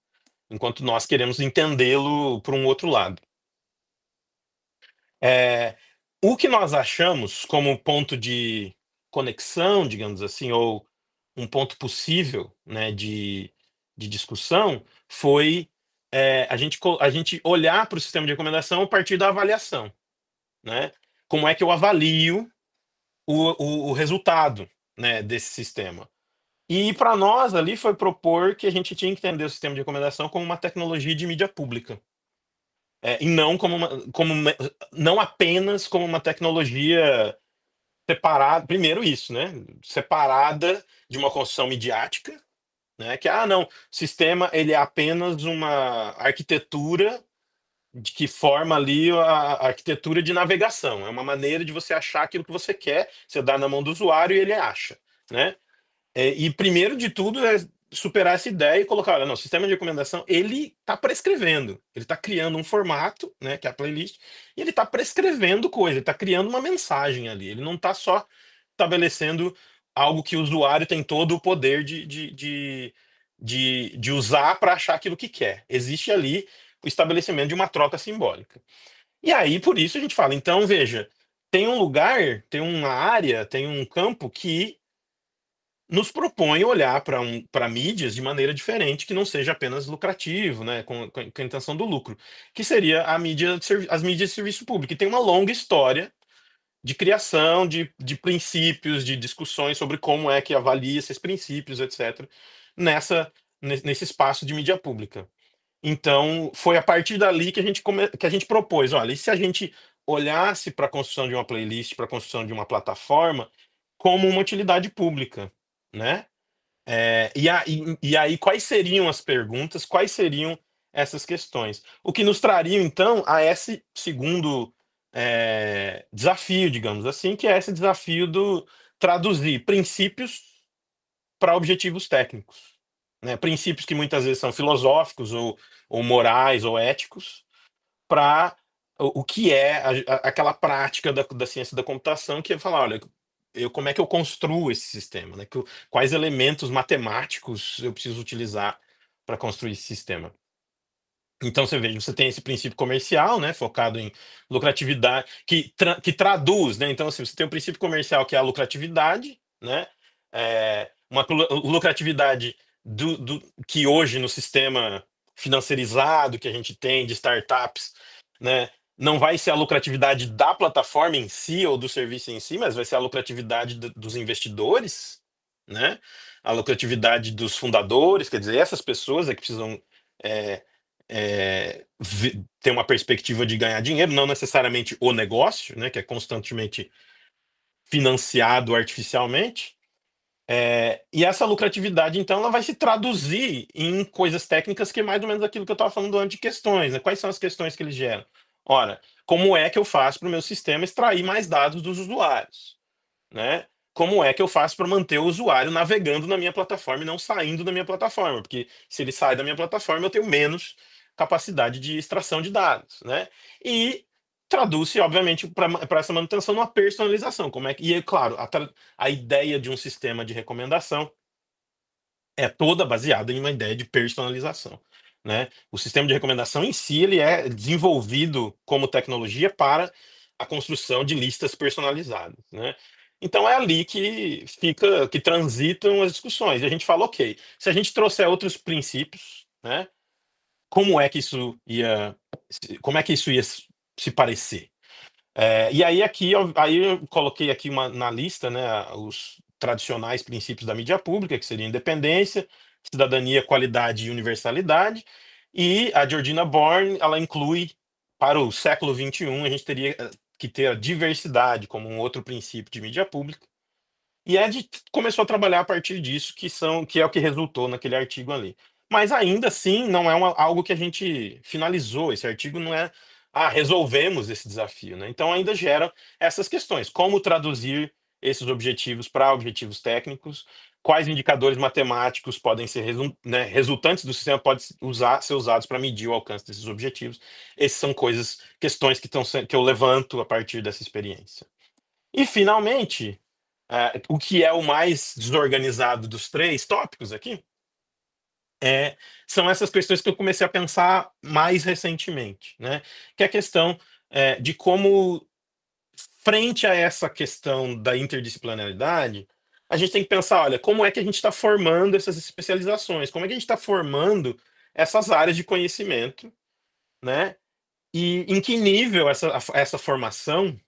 Enquanto nós queremos entendê-lo por um outro lado. É, o que nós achamos como ponto de conexão, digamos assim, ou um ponto possível, né, de discussão, foi a gente olhar para o sistema de recomendação a partir da avaliação, né? Como é que eu avalio o resultado, né, desse sistema? E para nós ali foi propor que a gente tinha que entender o sistema de recomendação como uma tecnologia de mídia pública. E não não apenas como uma tecnologia separada, primeiro isso, né? Separada de uma construção midiática, né? Que não, o sistema ele é apenas uma arquitetura que forma ali a arquitetura de navegação. É uma maneira de você achar aquilo que você quer, você dá na mão do usuário e ele acha, né? E primeiro de tudo é superar essa ideia e colocar, olha, não, o sistema de recomendação, ele está prescrevendo, ele está criando um formato, né, que é a playlist, e ele está prescrevendo coisa, ele está criando uma mensagem ali, ele não está só estabelecendo algo que o usuário tem todo o poder de usar para achar aquilo que quer. Existe ali o estabelecimento de uma troca simbólica. E aí, por isso, a gente fala, então, veja, tem um lugar, tem uma área, tem um campo que nos propõe olhar para mídias de maneira diferente, que não seja apenas lucrativo, né, com a intenção do lucro, que seria as mídias de serviço público, que tem uma longa história de criação de princípios, de discussões sobre como é que avalia esses princípios, etc., nesse espaço de mídia pública. Então, foi a partir dali que a gente propôs, olha, e se a gente olhasse para a construção de uma playlist, para a construção de uma plataforma, como uma utilidade pública, né? E aí, quais seriam as perguntas, quais seriam essas questões? O que nos traria, então, a esse segundo desafio, digamos assim, que é esse desafio do traduzir princípios para objetivos técnicos, né? Princípios que muitas vezes são filosóficos ou morais ou éticos, para o que é aquela prática da ciência da computação, que é falar, olha, como é que eu construo esse sistema, né? Quais elementos matemáticos eu preciso utilizar para construir esse sistema. Então você veja, você tem esse princípio comercial, né, focado em lucratividade, que traduz, né? Então, assim, você tem o princípio comercial que é a lucratividade, né? Uma lucratividade que hoje no sistema financiarizado que a gente tem de startups, né, não vai ser a lucratividade da plataforma em si ou do serviço em si, mas vai ser a lucratividade dos investidores, né? A lucratividade dos fundadores, quer dizer, essas pessoas é que precisam é, ter uma perspectiva de ganhar dinheiro, não necessariamente o negócio, né, que é constantemente financiado artificialmente. E essa lucratividade, então, ela vai se traduzir em coisas técnicas que é mais ou menos aquilo que eu estava falando antes de questões, né? Quais são as questões que eles geram? Ora, como é que eu faço para o meu sistema extrair mais dados dos usuários, né? como é que eu faço para manter o usuário navegando na minha plataforma e não saindo da minha plataforma, porque se ele sai da minha plataforma, eu tenho menos capacidade de extração de dados, né? E traduz-se, obviamente, para essa manutenção numa personalização. Como é que, e, claro, a ideia de um sistema de recomendação é toda baseada em uma ideia de personalização, né? O sistema de recomendação em si, ele é desenvolvido como tecnologia para a construção de listas personalizadas, né? Então é ali que transitam as discussões. E a gente fala, ok, se a gente trouxer outros princípios, né? Como é que isso ia se parecer? E aí aqui eu coloquei aqui na lista, né, os tradicionais princípios da mídia pública, que seria independência, cidadania, qualidade e universalidade. E a Georgina Born, ela inclui, para o século XXI, a gente teria que ter a diversidade como um outro princípio de mídia pública. E Ed começou a trabalhar a partir disso, que é o que resultou naquele artigo ali. Mas ainda assim, não é algo que a gente finalizou. Esse artigo não é, resolvemos esse desafio, né? Então ainda gera essas questões. Como traduzir esses objetivos para objetivos técnicos? Quais indicadores matemáticos podem ser né, resultantes do sistema podem ser usados para medir o alcance desses objetivos? Essas são questões que eu levanto a partir dessa experiência. E finalmente, o que é o mais desorganizado dos três tópicos aqui são essas questões que eu comecei a pensar mais recentemente, né? Que é a questão de como, frente a essa questão da interdisciplinaridade, a gente tem que pensar, olha, como é que a gente está formando essas especializações? Como é que a gente está formando essas áreas de conhecimento, né? E em que nível essa formação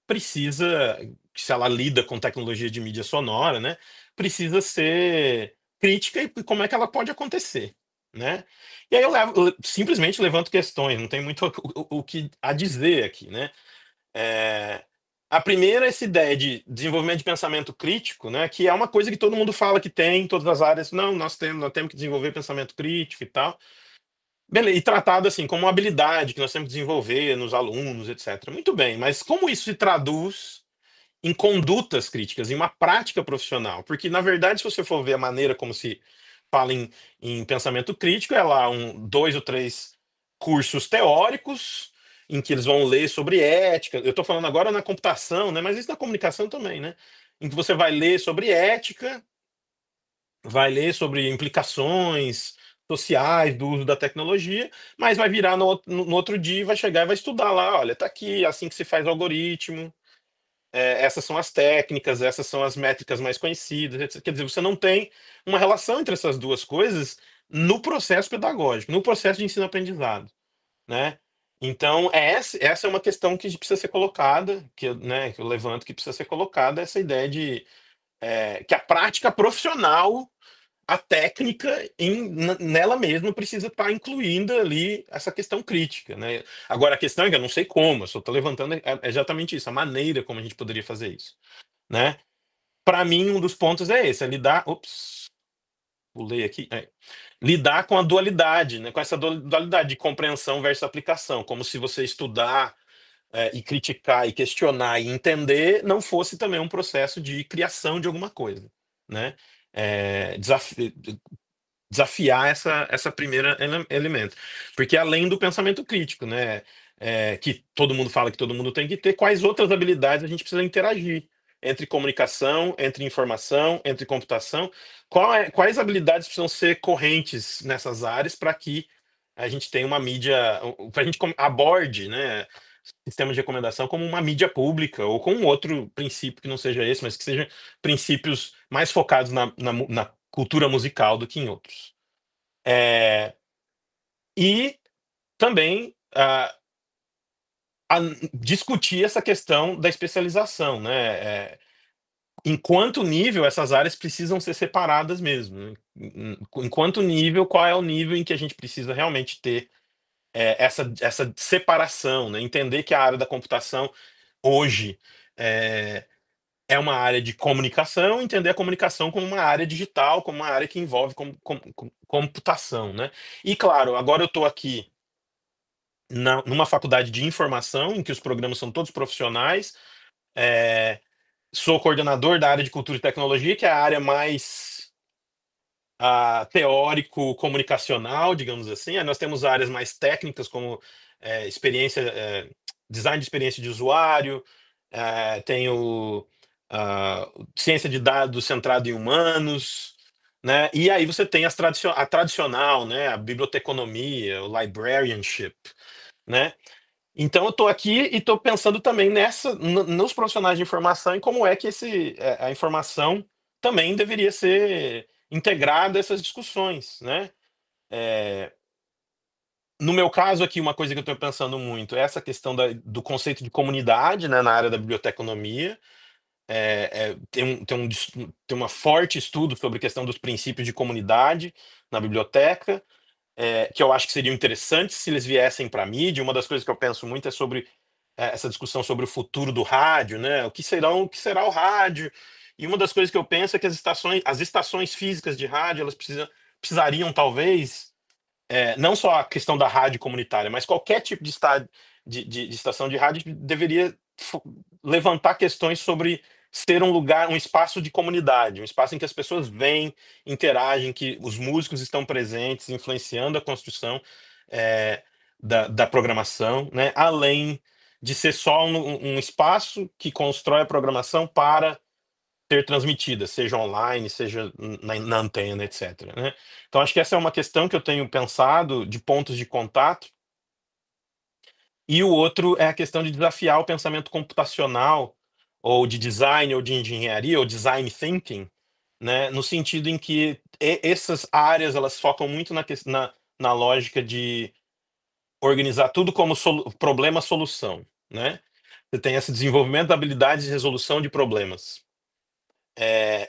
precisa, se ela lida com tecnologia de mídia sonora, né, precisa ser crítica e como é que ela pode acontecer, né? E aí simplesmente levanto questões, não tem muito o que a dizer aqui, né? É, a primeira é essa ideia de desenvolvimento de pensamento crítico, né, que é uma coisa que todo mundo fala que tem em todas as áreas. Não, nós temos que desenvolver pensamento crítico e tal. Beleza, e tratado assim como uma habilidade que nós temos que desenvolver nos alunos, etc. Muito bem, mas como isso se traduz em condutas críticas, em uma prática profissional? Porque, na verdade, se você for ver a maneira como se fala em pensamento crítico, é lá dois ou três cursos teóricos em que eles vão ler sobre ética. Eu estou falando agora na computação, né? Mas isso na comunicação também, né? Em que você vai ler sobre ética, vai ler sobre implicações sociais do uso da tecnologia, mas vai virar no outro dia e vai chegar e vai estudar lá, olha, tá aqui, assim que se faz o algoritmo, essas são as técnicas, essas são as métricas mais conhecidas, etc. Quer dizer, você não tem uma relação entre essas duas coisas no processo pedagógico, no processo de ensino-aprendizado, né? Então, essa é uma questão que precisa ser colocada, que eu levanto, que precisa ser colocada, essa ideia de que a prática profissional, a técnica nela mesma precisa estar incluindo ali essa questão crítica, né? Agora, a questão é que eu não sei como, eu só estou levantando exatamente isso, a maneira como a gente poderia fazer isso, né? Para mim, um dos pontos é esse, é lidar. Ops, pulei aqui. Lidar com a dualidade, né? Com essa dualidade de compreensão versus aplicação, como se você estudar e criticar e questionar e entender não fosse também um processo de criação de alguma coisa, né? Desafiar essa primeira elemento. Porque além do pensamento crítico, né, que todo mundo fala que todo mundo tem que ter, quais outras habilidades a gente precisa interagir entre comunicação, entre informação, entre computação? Quais habilidades precisam ser correntes nessas áreas para que a gente tenha uma mídia, para a gente aborde, né, sistemas de recomendação como uma mídia pública ou com um outro princípio que não seja esse, mas que seja princípios mais focados na cultura musical do que em outros. E também discutir essa questão da especialização, né? Em quanto nível essas áreas precisam ser separadas mesmo, né? Em quanto nível, qual é o nível em que a gente precisa realmente ter essa separação, né? Entender que a área da computação hoje é uma área de comunicação, entender a comunicação como uma área digital, como uma área que envolve computação, né? E claro, agora eu estou aqui numa faculdade de informação, em que os programas são todos profissionais, sou coordenador da área de cultura e tecnologia, que é a área mais teórico-comunicacional, digamos assim. Aí nós temos áreas mais técnicas, como design de experiência de usuário, tenho ciência de dados centrado em humanos, né? E aí você tem a tradicional, né? A biblioteconomia, o librarianship, né? Então eu estou aqui e estou pensando também nos profissionais de informação e como é que a informação também deveria ser integrada a essas discussões, né? No meu caso aqui, uma coisa que eu estou pensando muito é essa questão do conceito de comunidade, né, na área da biblioteconomia. Tem uma forte estudo sobre a questão dos princípios de comunidade na biblioteca, que eu acho que seriam interessantes se eles viessem para a mídia. Uma das coisas que eu penso muito é sobre essa discussão sobre o futuro do rádio, né? O que será o rádio? E uma das coisas que eu penso é que as estações físicas de rádio, elas precisariam talvez não só a questão da rádio comunitária, mas qualquer tipo de estação de rádio deveria levantar questões sobre ser um lugar, um espaço de comunidade, um espaço em que as pessoas vêm, interagem, que os músicos estão presentes, influenciando a construção da programação, né? Além de ser só um espaço que constrói a programação para ser transmitida, seja online, seja na antena, etc, né? Então, acho que essa é uma questão que eu tenho pensado de pontos de contato. E o outro é a questão de desafiar o pensamento computacional, ou de design, ou de engenharia, ou design thinking, né? No sentido em que essas áreas elas focam muito na lógica de organizar tudo como problema-solução, né? Você tem esse desenvolvimento da habilidade de resolução de problemas.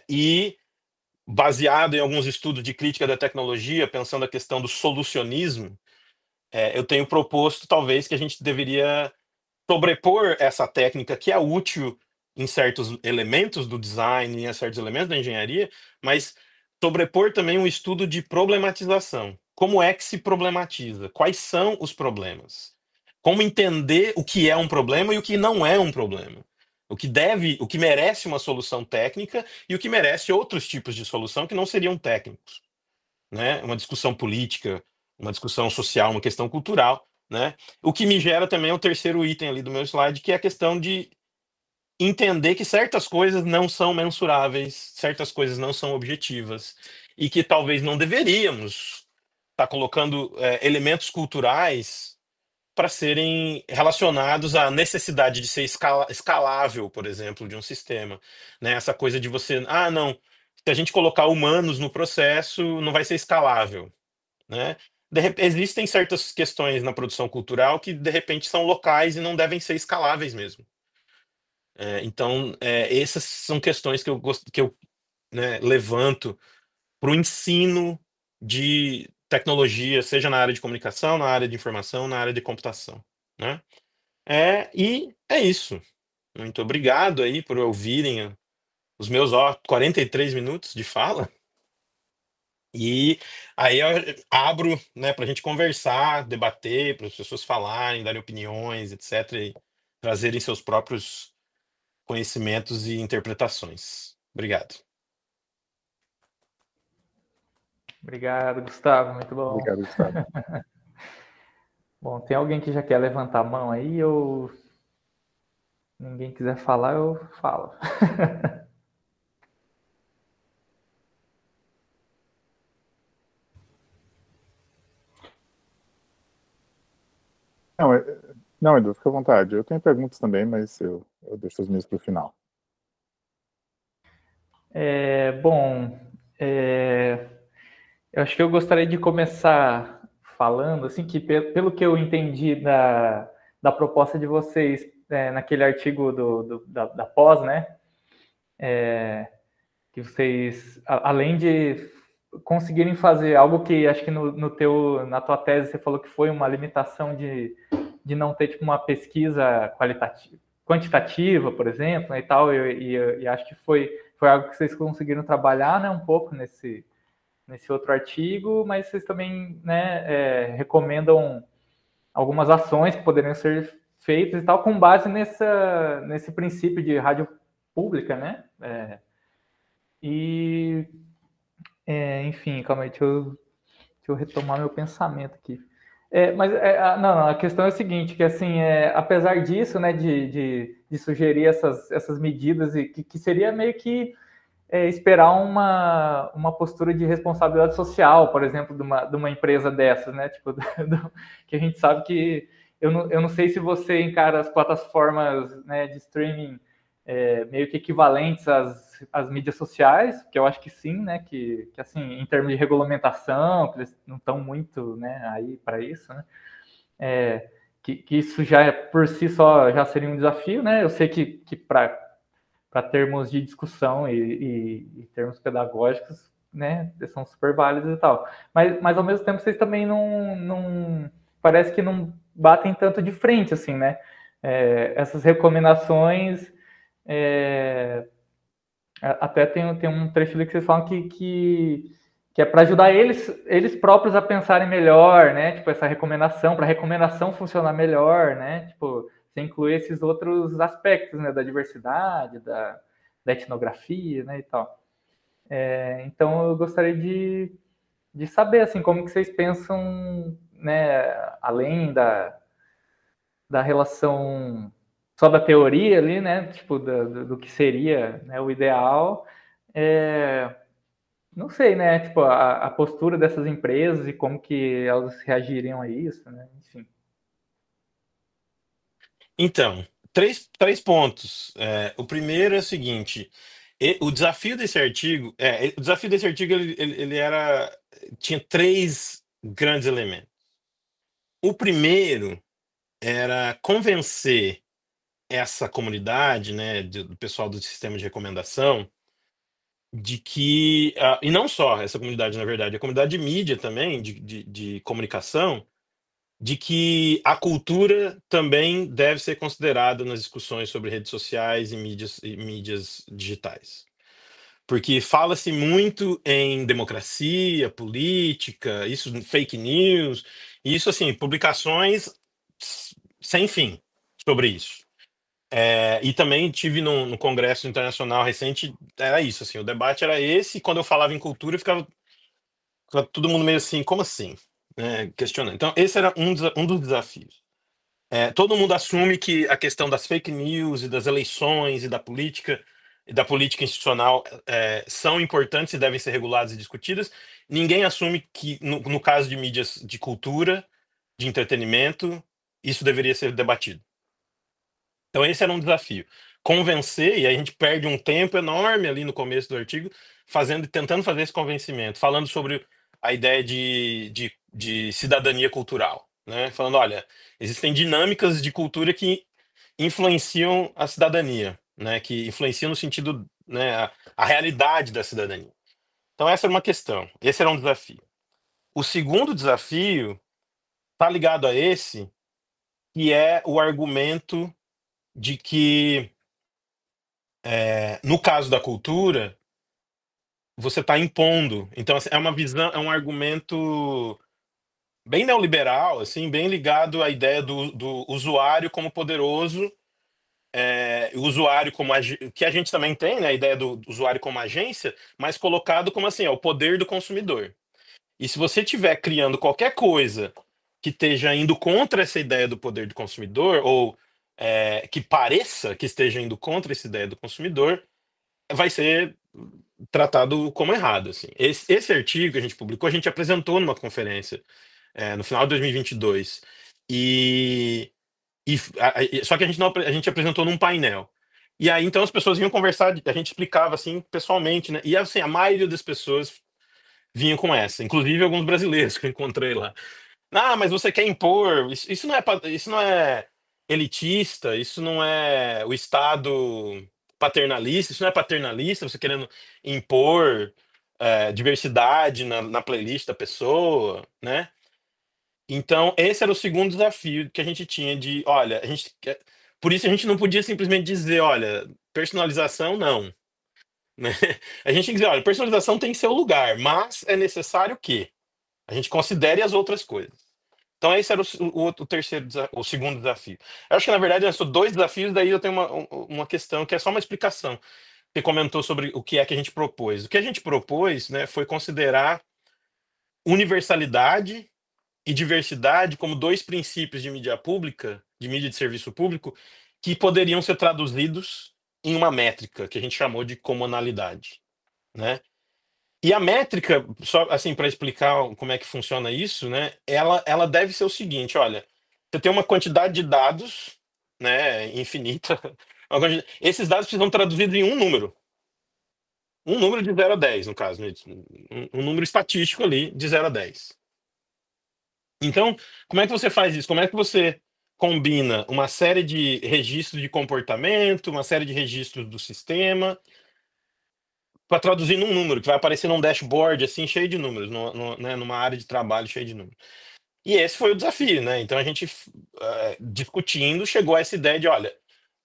E baseado em alguns estudos de crítica da tecnologia, pensando a questão do solucionismo, eu tenho proposto talvez que a gente deveria sobrepor essa técnica que é útil em certos elementos do design, em certos elementos da engenharia, mas sobrepor também um estudo de problematização. Como é que se problematiza? Quais são os problemas? Como entender o que é um problema e o que não é um problema? O que merece uma solução técnica e o que merece outros tipos de solução que não seriam técnicos, né? Uma discussão política, uma discussão social, uma questão cultural, né? O que me gera também o terceiro item ali do meu slide, que é a questão de entender que certas coisas não são mensuráveis, certas coisas não são objetivas, e que talvez não deveríamos estar colocando elementos culturais para serem relacionados à necessidade de ser escalável, por exemplo, de um sistema, né? Essa coisa de você, não, se a gente colocar humanos no processo, não vai ser escalável, né? Existem certas questões na produção cultural que de repente são locais e não devem ser escaláveis mesmo. Então, essas são questões que eu né, levanto para o ensino de tecnologia, seja na área de comunicação, na área de informação, na área de computação, né? E é isso. Muito obrigado aí por ouvirem os meus 43 minutos de fala. E aí eu abro, né, para a gente conversar, debater, para as pessoas falarem, darem opiniões, etc., e trazerem seus próprios conhecimentos e interpretações. Obrigado. Obrigado, Gustavo. Muito bom. Obrigado, Gustavo. Bom, tem alguém que já quer levantar a mão aí ou ninguém quiser falar, eu falo. Não, não, Edu, fica à vontade. Eu tenho perguntas também, mas eu deixo as minhas para o final. Bom, eu acho que eu gostaria de começar falando, assim, que pelo que eu entendi da proposta de vocês naquele artigo da pós, né, que vocês, além de conseguirem fazer algo que acho que na tua tese você falou que foi uma limitação de não ter tipo uma pesquisa quantitativa, por exemplo, né, e tal, e acho que foi algo que vocês conseguiram trabalhar, né, um pouco nesse outro artigo, mas vocês também, né, recomendam algumas ações que poderiam ser feitas e tal, com base nesse princípio de rádio pública, né? Enfim, calma aí, deixa eu retomar meu pensamento aqui. Não, a questão é o seguinte, que assim, apesar disso, né, de sugerir essas medidas, e que seria meio que esperar uma postura de responsabilidade social, por exemplo, de uma empresa dessas, né, tipo, que a gente sabe que, eu não sei se você encara as plataformas, né, de streaming meio que equivalentes às mídias sociais, que eu acho que sim, né, que assim, em termos de regulamentação, que eles não estão muito, né, aí para isso, né, que isso já por si só já seria um desafio, né, eu sei que para termos de discussão e termos pedagógicos, né, são super válidos e tal, mas ao mesmo tempo vocês também não parece que não batem tanto de frente, assim, né, essas recomendações até tem um trecho ali que vocês falam que é para ajudar eles próprios a pensarem melhor, né? Tipo, essa recomendação, para a recomendação funcionar melhor, né? Tipo, você incluir esses outros aspectos, né? Da diversidade, da etnografia, né? E tal. Então, eu gostaria de saber, assim, como que vocês pensam, né? Além da relação só da teoria ali, né? Tipo, do que seria, né, o ideal. Não sei, né? Tipo, a postura dessas empresas e como que elas reagiriam a isso, né? Enfim. Então, três pontos. O primeiro é o seguinte: o desafio desse artigo, ele tinha três grandes elementos. O primeiro era convencer essa comunidade, né, do pessoal do sistema de recomendação, de que, e não só essa comunidade, na verdade, a comunidade de mídia também, de comunicação, de que a cultura também deve ser considerada nas discussões sobre redes sociais e mídias digitais. Porque fala-se muito em democracia, política, isso fake news, e isso assim, publicações sem fim sobre isso. E também tive no Congresso Internacional recente, era isso, assim, o debate era esse, e quando eu falava em cultura, ficava todo mundo meio assim, como assim? Questionando. Então, esse era um dos desafios. Todo mundo assume que a questão das fake news e das eleições e da política institucional são importantes e devem ser reguladas e discutidas. Ninguém assume que, no caso de mídias de cultura, de entretenimento, isso deveria ser debatido. Então, esse era um desafio. Convencer, e aí a gente perde um tempo enorme ali no começo do artigo, tentando fazer esse convencimento, falando sobre a ideia de cidadania cultural, né? Falando, olha, existem dinâmicas de cultura que influenciam a cidadania, né? Que influenciam no sentido, né, a realidade da cidadania. Então, essa era uma questão, esse era um desafio. O segundo desafio está ligado a esse, que é o argumento de que, no caso da cultura, você está impondo. Então, assim, é uma visão, é um argumento bem neoliberal, assim, bem ligado à ideia do usuário como poderoso, o usuário como que a gente também tem, né, a ideia do usuário como agência, mas colocado como assim, o poder do consumidor. E se você estiver criando qualquer coisa que esteja indo contra essa ideia do poder do consumidor, ou que pareça que esteja indo contra essa ideia do consumidor, vai ser tratado como errado, assim. Esse artigo que a gente publicou, a gente apresentou numa conferência no final de 2022. Só que a gente apresentou num painel. E aí, então, as pessoas vinham conversar, a gente explicava, assim, pessoalmente, né? E, assim, a maioria das pessoas vinha com essa, inclusive alguns brasileiros que eu encontrei lá. Ah, mas você quer impor, isso não é elitista, isso não é o Estado paternalista, isso não é paternalista, você querendo impor diversidade na playlist da pessoa, né? Então, esse era o segundo desafio que a gente tinha olha, por isso a gente não podia simplesmente dizer, olha, personalização não, né? A gente tem que dizer, olha, personalização tem seu lugar, mas é necessário que a gente considere as outras coisas. Então esse era o terceiro, o segundo desafio. Eu acho que na verdade são dois desafios, daí eu tenho uma questão que é só uma explicação. Você comentou sobre o que é que a gente propôs. O que a gente propôs, né, foi considerar universalidade e diversidade como dois princípios de mídia pública, de mídia de serviço público, que poderiam ser traduzidos em uma métrica que a gente chamou de comunalidade, né? E a métrica, só assim para explicar como é que funciona isso, né? Ela deve ser o seguinte, olha, você tem uma quantidade de dados, né, infinita. Esses dados precisam traduzidos em um número de 0 a 10, no caso, né? Um número estatístico ali de 0 a 10. Então, como é que você faz isso? Como é que você combina uma série de registros de comportamento, uma série de registros do sistema, para traduzir num número, que vai aparecer num dashboard, assim, cheio de números, né, numa área de trabalho cheia de números. E esse foi o desafio, né? Então a gente, discutindo, chegou a essa ideia de, olha,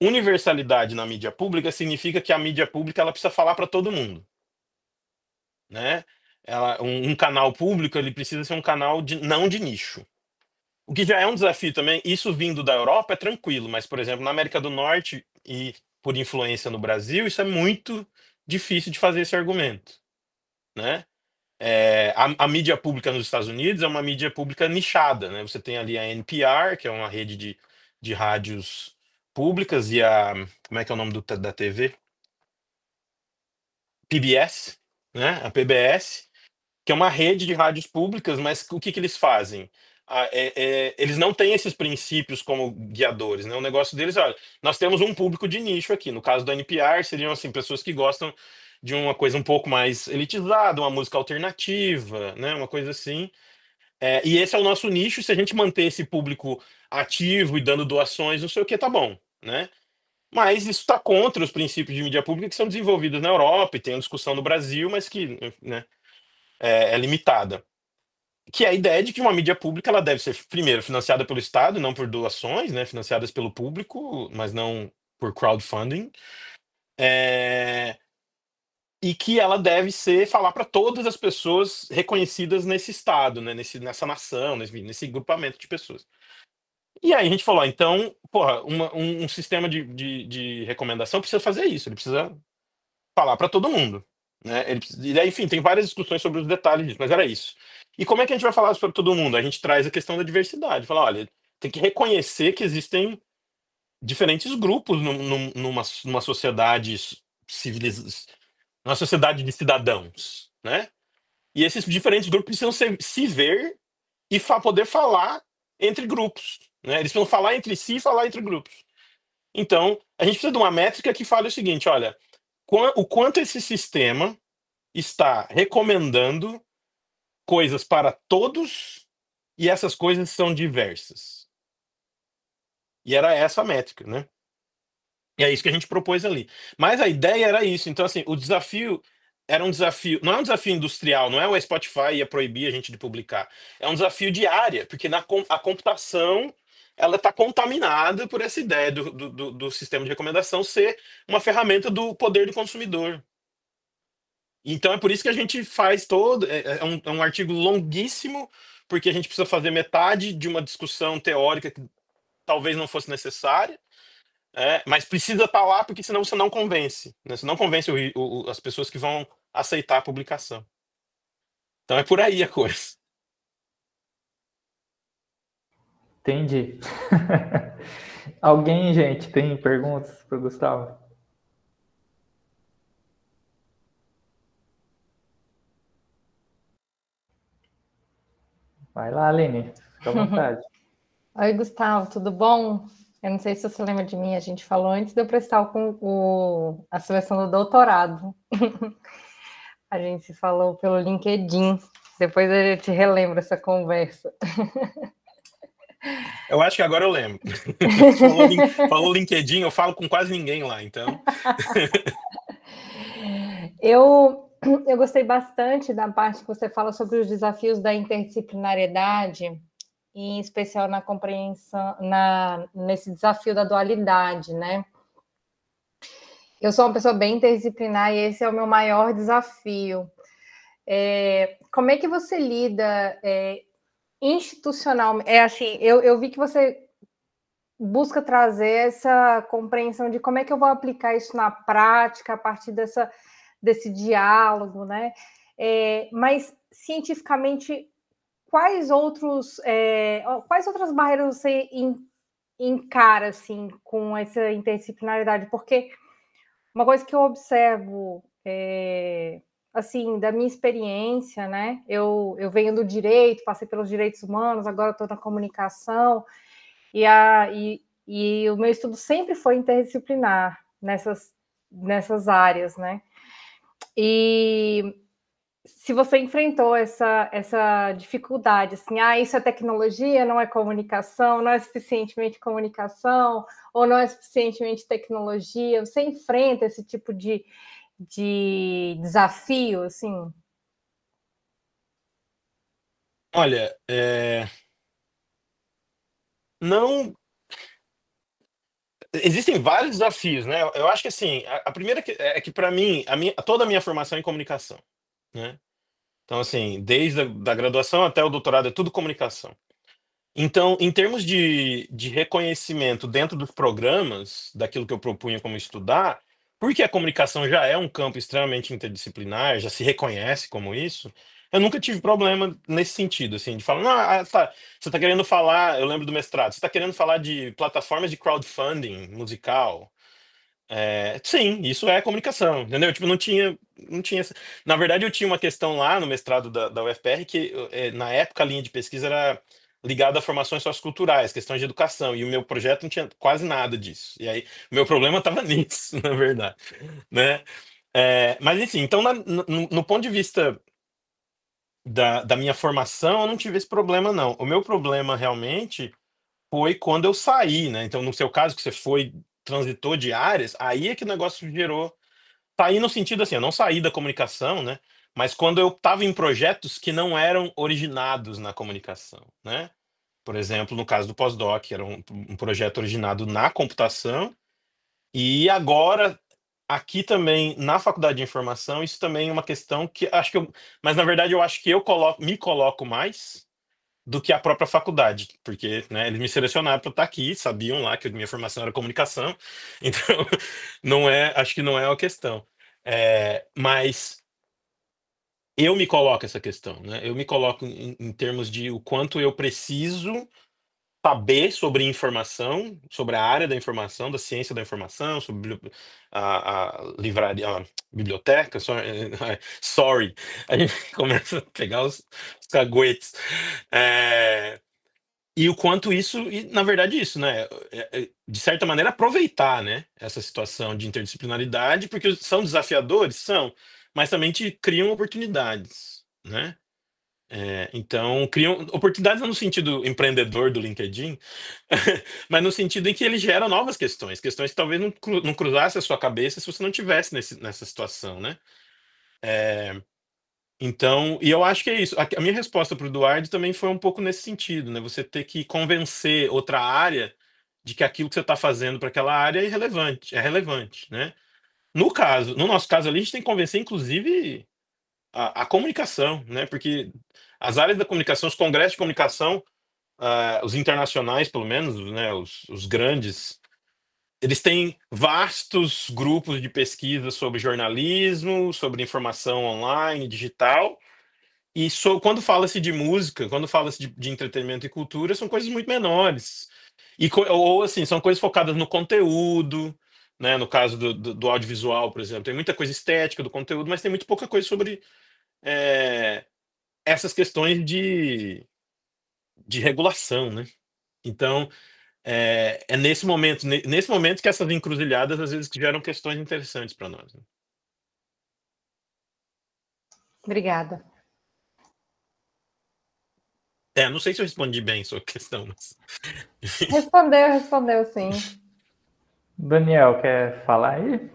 universalidade na mídia pública significa que a mídia pública ela precisa falar para todo mundo, né? Um canal público ele precisa ser um canal não de nicho. O que já é um desafio também, isso vindo da Europa é tranquilo, mas, por exemplo, na América do Norte e por influência no Brasil, isso é muito difícil de fazer esse argumento, né? A mídia pública nos Estados Unidos é uma mídia pública nichada, né? Você tem ali a NPR, que é uma rede de rádios públicas, e como é que é o nome da TV? PBS, né? A PBS, que é uma rede de rádios públicas, mas o que eles fazem? Eles não têm esses princípios como guiadores, né? O negócio deles, olha, nós temos um público de nicho aqui. No caso da NPR, seriam assim, pessoas que gostam de uma coisa um pouco mais elitizada, uma música alternativa, né? Uma coisa assim. E esse é o nosso nicho. Se a gente manter esse público ativo e dando doações, não sei o que, tá bom, né? Mas isso está contra os princípios de mídia pública que são desenvolvidos na Europa e tem uma discussão no Brasil, mas que, né, é limitada. Que é a ideia de que uma mídia pública ela deve ser, primeiro, financiada pelo Estado, não por doações, né? Financiadas pelo público, mas não por crowdfunding. É, E que ela deve ser falar para todas as pessoas reconhecidas nesse Estado, né? Nessa nação, nesse grupamento de pessoas. E aí a gente falou, então, porra, um sistema de recomendação precisa fazer isso, ele precisa falar para todo mundo, né? E daí, enfim, tem várias discussões sobre os detalhes disso, mas era isso. E como é que a gente vai falar isso para todo mundo? A gente traz a questão da diversidade, fala, olha, tem que reconhecer que existem diferentes grupos numa sociedade numa sociedade de cidadãos, né? E esses diferentes grupos precisam se ver e poder falar entre grupos, né? Eles precisam falar entre si e falar entre grupos. Então, a gente precisa de uma métrica que fale o seguinte, olha, o quanto esse sistema está recomendando coisas para todos e essas coisas são diversas. E era essa a métrica, né? E é isso que a gente propôs ali. Mas a ideia era isso. Então, assim, o desafio era um desafio. Não é um desafio industrial, não é o Spotify ia proibir a gente de publicar. É um desafio de área, porque a computação ela está contaminada por essa ideia do sistema de recomendação ser uma ferramenta do poder do consumidor. Então é por isso que a gente faz todo. É um artigo longuíssimo, porque a gente precisa fazer metade de uma discussão teórica que talvez não fosse necessária, mas precisa estar lá, porque senão você não convence, né? Você não convence as pessoas que vão aceitar a publicação. Então é por aí a coisa. Entendi. Alguém, gente, tem perguntas para o Gustavo? Vai lá, Aline, fica à vontade. Oi, Gustavo, tudo bom? Eu não sei se você lembra de mim, a gente falou antes de eu prestar a seleção do doutorado. A gente se falou pelo LinkedIn. Depois a gente relembra essa conversa. Eu acho que agora eu lembro. Falou LinkedIn, eu falo com quase ninguém lá, então. Eu gostei bastante da parte que você fala sobre os desafios da interdisciplinariedade, em especial na compreensão, nesse desafio da dualidade, né? Eu sou uma pessoa bem interdisciplinar e esse é o meu maior desafio. Como é que você lida institucional, assim, eu vi que você busca trazer essa compreensão de como é que eu vou aplicar isso na prática a partir desse diálogo, né? Mas cientificamente, quais outras barreiras você encara assim com essa interdisciplinaridade? Porque uma coisa que eu observo assim, da minha experiência, né? Eu venho do direito, passei pelos direitos humanos, agora estou na comunicação, e o meu estudo sempre foi interdisciplinar nessas áreas, né? E se você enfrentou essa dificuldade, assim, isso é tecnologia, não é comunicação, não é suficientemente comunicação, ou não é suficientemente tecnologia, você enfrenta esse tipo de desafio, assim? Olha, não. Existem vários desafios, né? Eu acho que assim, a primeira é que para mim, toda a minha formação é em comunicação, né? Então, assim, desde da graduação até o doutorado é tudo comunicação. Então, em termos de reconhecimento dentro dos programas, daquilo que eu propunha como estudar, porque a comunicação já é um campo extremamente interdisciplinar, já se reconhece como isso, eu nunca tive problema nesse sentido, assim, de falar, não, tá, você está querendo falar, eu lembro do mestrado, você está querendo falar de plataformas de crowdfunding musical. Sim, isso é comunicação, entendeu? Tipo, não tinha na verdade, eu tinha uma questão lá no mestrado da UFPR que, na época, a linha de pesquisa era ligada a formações socioculturais, questões de educação, e o meu projeto não tinha quase nada disso. E aí, o meu problema estava nisso, na verdade, né? Mas, enfim, então, no ponto de vista da minha formação, eu não tive esse problema, não. O meu problema, realmente, foi quando eu saí, né? Então, no seu caso, que você transitou de áreas, aí é que o negócio gerou. Saí no sentido assim, eu não saí da comunicação, né? Mas quando eu estava em projetos que não eram originados na comunicação, né? Por exemplo, no caso do pós-doc, era um projeto originado na computação, e agora, aqui também, na faculdade de informação, isso também é uma questão que acho que eu. Mas na verdade, eu acho que me coloco mais do que a própria faculdade, porque, né, eles me selecionaram para estar aqui, sabiam lá que a minha formação era comunicação, então acho que não é a questão. Mas eu me coloco essa questão, né? Eu me coloco em termos de o quanto eu preciso saber sobre informação, sobre a área da informação, da ciência da informação, sobre a livraria, a biblioteca, sorry, a gente começa a pegar os caguetes. E o quanto isso, e na verdade isso, né? De certa maneira, aproveitar, né, essa situação de interdisciplinaridade, porque são desafiadores, são, mas também te criam oportunidades, né? Então, criam oportunidades não no sentido empreendedor do LinkedIn, mas no sentido em que ele gera novas questões, questões que talvez não cruzassem a sua cabeça se você não tivesse nessa situação, né? Então, e eu acho que é isso. A minha resposta para o Eduardo também foi um pouco nesse sentido, né? Você ter que convencer outra área de que aquilo que você está fazendo para aquela área é relevante, né? No nosso caso ali, a gente tem que convencer, inclusive, a comunicação, né? Porque as áreas da comunicação, os congressos de comunicação, os internacionais, pelo menos, né? Os grandes, eles têm vastos grupos de pesquisa sobre jornalismo, sobre informação online, digital. E quando fala-se de música, quando fala-se de entretenimento e cultura, são coisas muito menores. Ou assim, são coisas focadas no conteúdo, né? No caso do audiovisual, por exemplo. Tem muita coisa estética do conteúdo, mas tem muito pouca coisa sobre é, essas questões de regulação, né? Então, é nesse momento que essas encruzilhadas às vezes geram questões interessantes para nós, né? Obrigada. Não sei se eu respondi bem a sua questão, mas. Respondeu sim. Daniel, quer falar aí?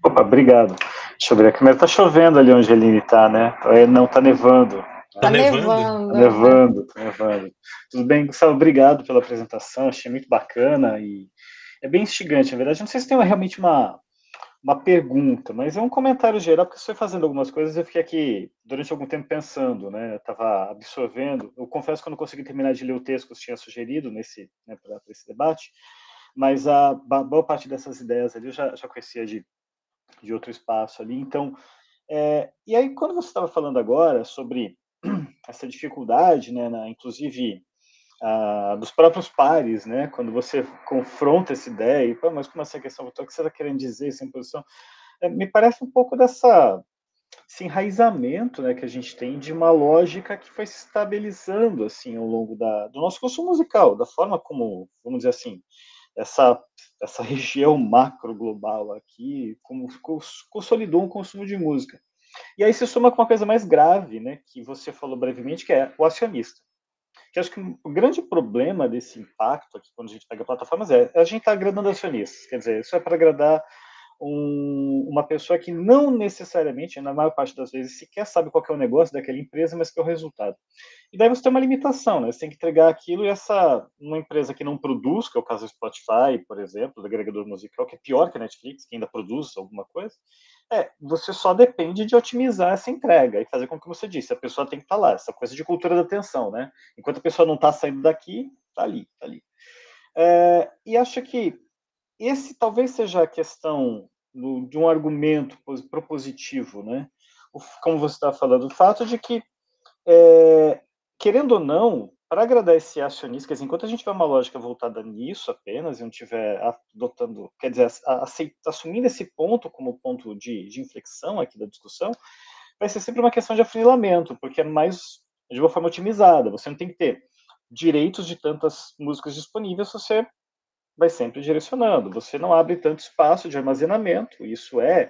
Opa, obrigado. Deixa eu ver, a câmera tá chovendo ali onde a Eline tá, né? Não, tá nevando. Tá nevando? Tá nevando, tá nevando. Tudo bem, Gustavo? Obrigado pela apresentação, achei muito bacana e é bem instigante, na verdade. Não sei se tem realmente uma uma pergunta, mas é um comentário geral, porque você foi fazendo algumas coisas, eu fiquei aqui durante algum tempo pensando, né? Eu estava absorvendo. Eu confesso que eu não consegui terminar de ler o texto que você tinha sugerido nesse, né, para esse debate, mas a boa parte dessas ideias ali eu já conhecia de outro espaço ali. Então, e aí quando você estava falando agora sobre essa dificuldade, né, inclusive dos próprios pares, né, quando você confronta essa ideia, e, pô, mas como essa questão, o que você está querendo dizer, essa imposição, me parece um pouco esse enraizamento, né, que a gente tem de uma lógica que foi se estabilizando assim ao longo do nosso consumo musical, da forma como, vamos dizer assim, essa região macro global aqui como consolidou um consumo de música. E aí se soma com uma coisa mais grave, né, que você falou brevemente, que é o acionista. Que acho que o grande problema desse impacto aqui, quando a gente pega plataformas, a gente está agradando acionistas. Quer dizer, isso é para agradar uma pessoa que não necessariamente, na maior parte das vezes, sequer sabe qual é o negócio daquela empresa, mas que é o resultado. E daí você tem uma limitação, né? Você tem que entregar aquilo e uma empresa que não produz, que é o caso do Spotify, por exemplo, do agregador musical, que é pior que a Netflix, que ainda produz alguma coisa, você só depende de otimizar essa entrega e fazer com que você disse, a pessoa tem que estar lá, essa coisa de cultura da atenção, né? Enquanto a pessoa não está saindo daqui, está ali, está ali. E acho que esse talvez seja a questão de um argumento propositivo, né? Como você está falando, o fato de que, querendo ou não, para agradar esse acionista, quer dizer, enquanto a gente tiver uma lógica voltada nisso apenas, e não estiver adotando, quer dizer, assumindo esse ponto como ponto de inflexão aqui da discussão, vai ser sempre uma questão de afunilamento, porque é mais de uma forma otimizada. Você não tem que ter direitos de tantas músicas disponíveis, você vai sempre direcionando. Você não abre tanto espaço de armazenamento, isso é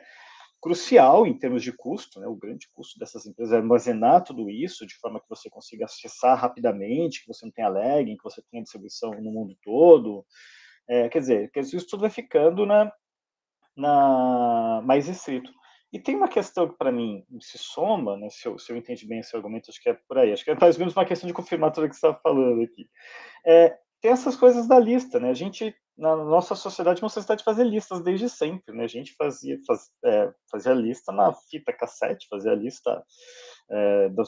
crucial em termos de custo, né? O grande custo dessas empresas é armazenar tudo isso de forma que você consiga acessar rapidamente, que você não tenha lagging, que você tenha distribuição no mundo todo. Quer dizer, isso tudo vai ficando mais restrito. E tem uma questão que, para mim, se soma, né, se eu entendi bem esse argumento, acho que é por aí. Acho que é mais ou menos uma questão de confirmar tudo o que você estava falando aqui. Tem essas coisas da lista, né? A gente, na nossa sociedade, uma sociedade de fazer listas desde sempre, né? A gente fazia lista na fita cassete, fazia a lista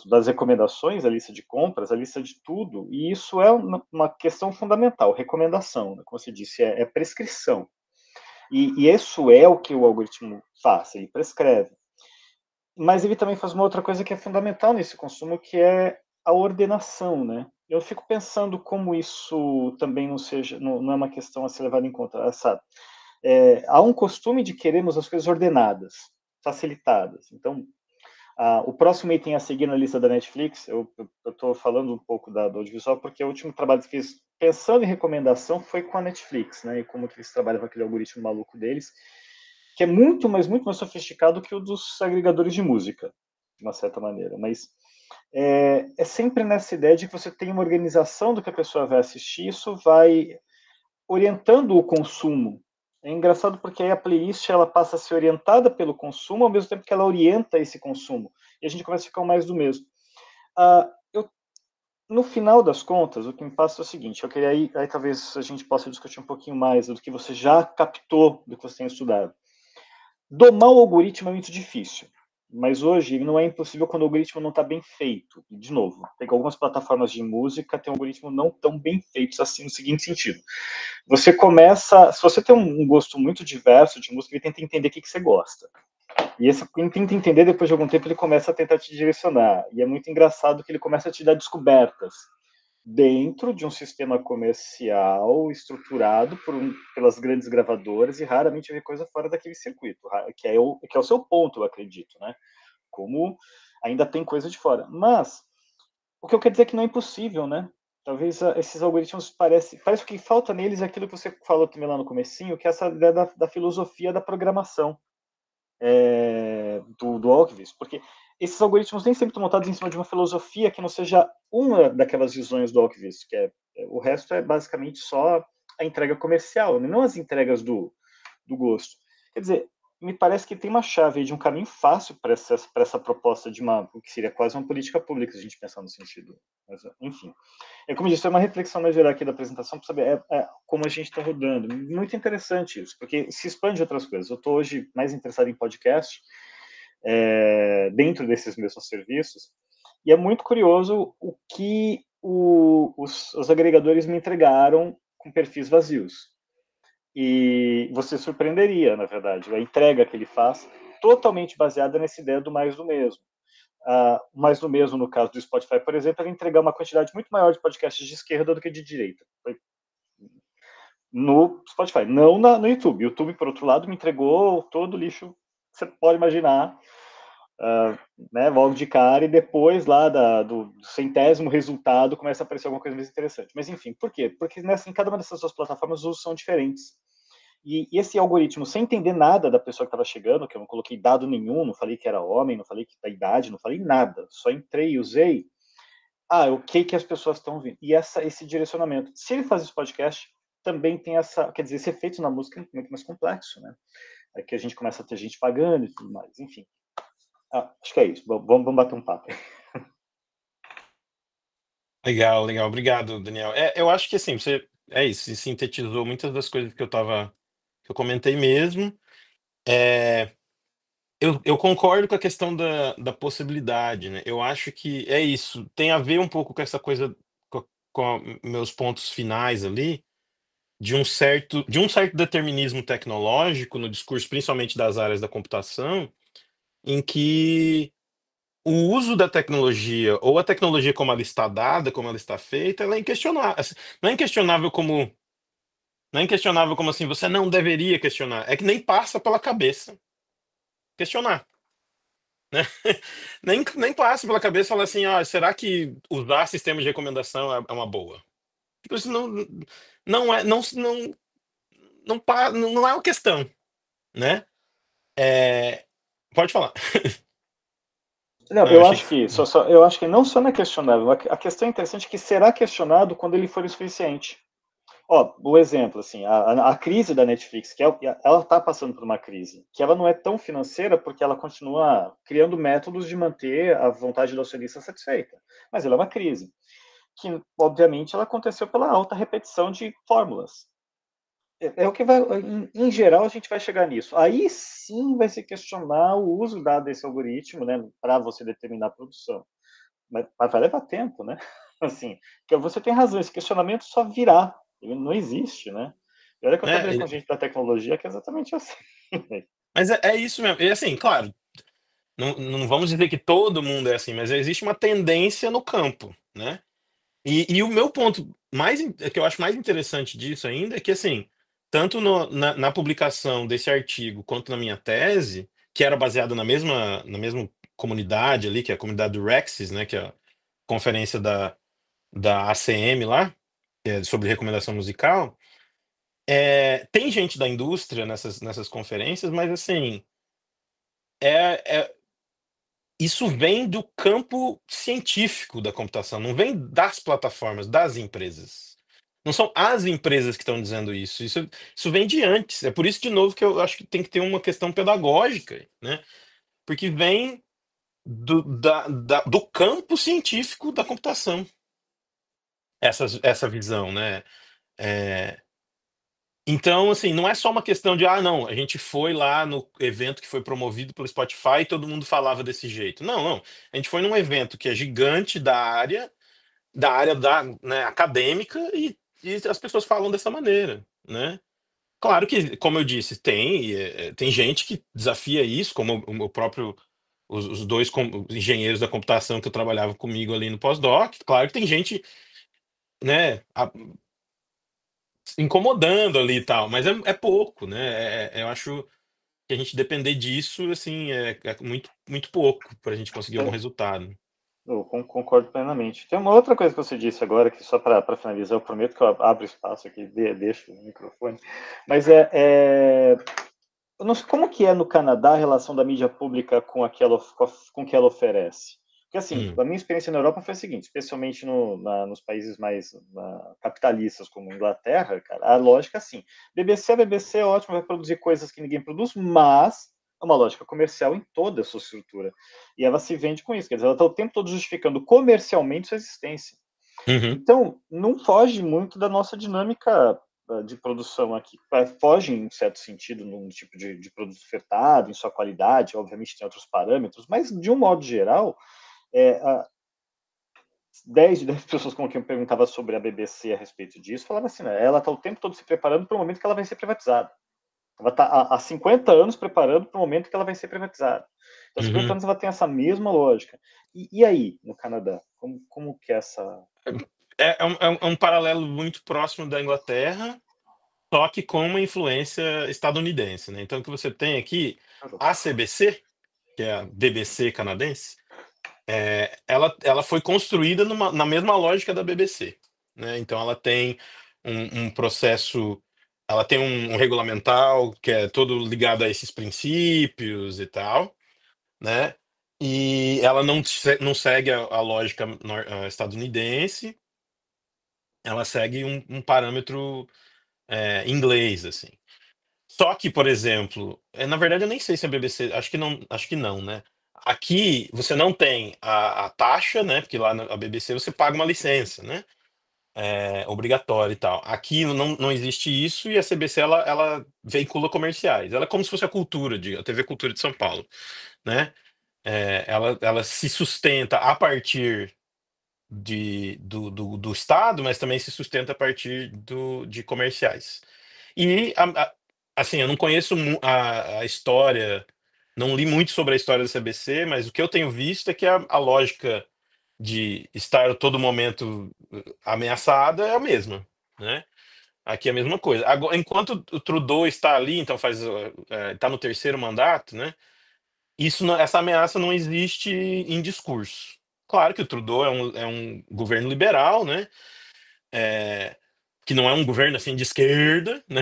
das recomendações, a lista de compras, a lista de tudo, e isso é uma questão fundamental, recomendação, né? Como você disse, é prescrição. E isso é o que o algoritmo faz, ele prescreve. Mas ele também faz uma outra coisa que é fundamental nesse consumo, que é a ordenação, né? Eu fico pensando como isso também não é uma questão a ser levada em conta. Há um costume de queremos as coisas ordenadas, facilitadas. Então, o próximo item a seguir na lista da Netflix, eu estou falando um pouco do audiovisual, porque o último trabalho que fiz pensando em recomendação foi com a Netflix, né? E como que eles trabalham com aquele algoritmo maluco deles, que é muito mais sofisticado que o dos agregadores de música, de uma certa maneira. Mas é sempre nessa ideia de que você tem uma organização do que a pessoa vai assistir, isso vai orientando o consumo. É engraçado porque aí a playlist ela passa a ser orientada pelo consumo, ao mesmo tempo que ela orienta esse consumo. E a gente começa a ficar mais do mesmo. No final das contas, o que me passa é o seguinte, eu queria aí talvez a gente possa discutir um pouquinho mais do que você já captou, do que você tem estudado. Domar o algoritmo é muito difícil, mas hoje não é impossível quando o algoritmo não está bem feito. De novo, pegar algumas plataformas de música, tem um algoritmo não tão bem feito assim, no seguinte sentido. Você começa, se você tem um gosto muito diverso de música, ele tenta entender o que você gosta. E esse tenta entender, depois de algum tempo, ele começa a tentar te direcionar. E é muito engraçado que ele começa a te dar descobertas dentro de um sistema comercial estruturado pelas grandes gravadoras e raramente vê coisa fora daquele circuito, que é o seu ponto, eu acredito, né? Como ainda tem coisa de fora. Mas o que eu quero dizer é que não é impossível, né? Talvez esses algoritmos parece que o que falta neles é aquilo que você falou também lá no comecinho, que é essa ideia da filosofia da programação do Alchemist, porque esses algoritmos nem sempre estão montados em cima de uma filosofia que não seja uma daquelas visões do Alchemist, que o resto é basicamente só a entrega comercial, não as entregas do gosto. Quer dizer, me parece que tem uma chave de um caminho fácil para essa proposta de o que seria quase uma política pública, se a gente pensar no sentido. Mas, enfim, como eu disse, é uma reflexão mais geral aqui da apresentação para saber como a gente está rodando. Muito interessante isso, porque se expande outras coisas. Eu estou hoje mais interessado em podcast, dentro desses mesmos serviços, e é muito curioso o que os agregadores me entregaram com perfis vazios. E você surpreenderia, na verdade, a entrega que ele faz, totalmente baseada nessa ideia do mais do mesmo. O mais do mesmo, no caso do Spotify, por exemplo, ele entregar uma quantidade muito maior de podcasts de esquerda do que de direita. No Spotify, não no YouTube. O YouTube, por outro lado, me entregou todo o lixo que você pode imaginar, logo de cara, e depois lá do 100º resultado começa a aparecer alguma coisa mais interessante. Mas enfim, por quê? Porque em cada uma dessas duas plataformas os usos são diferentes. E esse algoritmo, sem entender nada da pessoa que estava chegando, que eu não coloquei dado nenhum, não falei que era homem, não falei que da idade, não falei nada, só entrei e usei. O que as pessoas estão ouvindo? E esse direcionamento. Se ele faz esse podcast, também tem esse efeito na música muito mais complexo, né? É que a gente começa a ter gente pagando e tudo mais, enfim. Acho que é isso. Vamos bater um papo. Legal, legal. Obrigado, Daniel. Eu acho que assim, você sintetizou muitas das coisas que eu comentei mesmo. Eu concordo com a questão da possibilidade, né? Eu acho que é isso. Tem a ver um pouco com essa coisa, com meus pontos finais ali, de um certo determinismo tecnológico no discurso, principalmente das áreas da computação, em que o uso da tecnologia, ou a tecnologia como ela está dada, como ela está feita, ela é inquestionável. Assim, não é inquestionável como assim, você não deveria questionar. É que nem passa pela cabeça questionar, né? Nem passa pela cabeça falar assim, será que usar sistema de recomendação é uma boa? Tipo, isso não é uma questão, né? Pode falar. Não, Não, eu achei acho que. que eu acho que não só não é questionável, a questão interessante é que será questionado quando ele for o suficiente. O exemplo, assim, a crise da Netflix, que ela está passando por uma crise, que ela não é tão financeira porque ela continua criando métodos de manter a vontade do acionista satisfeita. Mas ela é uma crise, que obviamente ela aconteceu pela alta repetição de fórmulas. O que vai, em geral, a gente vai chegar nisso. Aí sim vai se questionar o uso dado desse algoritmo, né, para você determinar a produção. Mas vai levar tempo, né? Assim, porque você tem razão, esse questionamento só virá, ele não existe, né? E olha que eu trabalhei com gente da tecnologia que é exatamente assim. Mas é isso mesmo. E assim, claro, não vamos dizer que todo mundo é assim, mas existe uma tendência no campo, né? E o meu ponto que eu acho mais interessante disso ainda é que, assim, tanto na publicação desse artigo quanto na minha tese, que era baseada na mesma comunidade ali, que é a comunidade do Rexis, né, que é a conferência da ACM lá, que é sobre recomendação musical, tem gente da indústria nessas conferências, mas, assim, isso vem do campo científico da computação, não vem das plataformas, das empresas. Não são as empresas que estão dizendo isso. Isso vem de antes. É por isso, de novo, que eu acho que tem que ter uma questão pedagógica, né? Porque vem do campo científico da computação. Essa visão, né? Então, assim, não é só uma questão de, não, a gente foi lá no evento que foi promovido pelo Spotify e todo mundo falava desse jeito. Não, não. A gente foi num evento que é gigante né, acadêmica e as pessoas falam dessa maneira, né? Claro que, como eu disse, tem gente que desafia isso, como o próprio, os dois engenheiros da computação que eu trabalhava comigo ali no pós-doc. Claro que tem gente, né, incomodando ali e tal, mas é pouco, né? Eu acho que a gente depender disso, assim, é muito, muito pouco para a gente conseguir algum resultado. Eu concordo plenamente. Tem uma outra coisa que você disse agora, que só para finalizar, eu prometo que eu abro espaço aqui, deixo o microfone, mas eu não sei como que é no Canadá a relação da mídia pública com o que ela oferece. Porque, assim, a minha experiência na Europa foi a seguinte, especialmente nos países mais capitalistas, como Inglaterra, cara, a lógica é assim, BBC é ótimo, vai produzir coisas que ninguém produz, mas é uma lógica comercial em toda a sua estrutura. E ela se vende com isso, quer dizer, ela está o tempo todo justificando comercialmente sua existência. Então, não foge muito da nossa dinâmica de produção aqui. Foge, em certo sentido, num tipo de produto ofertado, em sua qualidade, obviamente tem outros parâmetros, mas, de um modo geral, 10 de 10 pessoas com quem eu perguntava sobre a BBC a respeito disso, falavam assim, né, ela está o tempo todo se preparando para o momento que ela vai ser privatizada. Ela está há 50 anos preparando para o momento que ela vai ser privatizada. Então, há 50 anos ela tem essa mesma lógica. E aí, no Canadá? Como que é essa... É um paralelo muito próximo da Inglaterra, só que com uma influência estadunidense, né? Então, o que você tem aqui, a CBC, que é a BBC canadense, ela foi construída na mesma lógica da BBC, né? Então, ela tem um processo, ela tem um regulamental que é todo ligado a esses princípios e tal, né? E ela não segue a lógica estadunidense, ela segue um parâmetro inglês, assim. Só que, por exemplo, na verdade eu nem sei se a BBC, acho que não, né? Aqui você não tem a taxa, né? Porque lá na BBC você paga uma licença, né? Obrigatória e tal. Aqui não existe isso e a CBC ela veicula comerciais. Ela é como se fosse a TV Cultura de São Paulo, né? Ela se sustenta a partir do Estado, mas também se sustenta a partir de comerciais. E, assim, eu não conheço a história, não li muito sobre a história da CBC, mas o que eu tenho visto é que a lógica de estar a todo momento ameaçada é a mesma, né? Aqui é a mesma coisa. Agora, enquanto o Trudeau está ali, então está no terceiro mandato, né? Essa ameaça não existe em discurso. Claro que o Trudeau é um governo liberal, né? Que não é um governo assim de esquerda, né?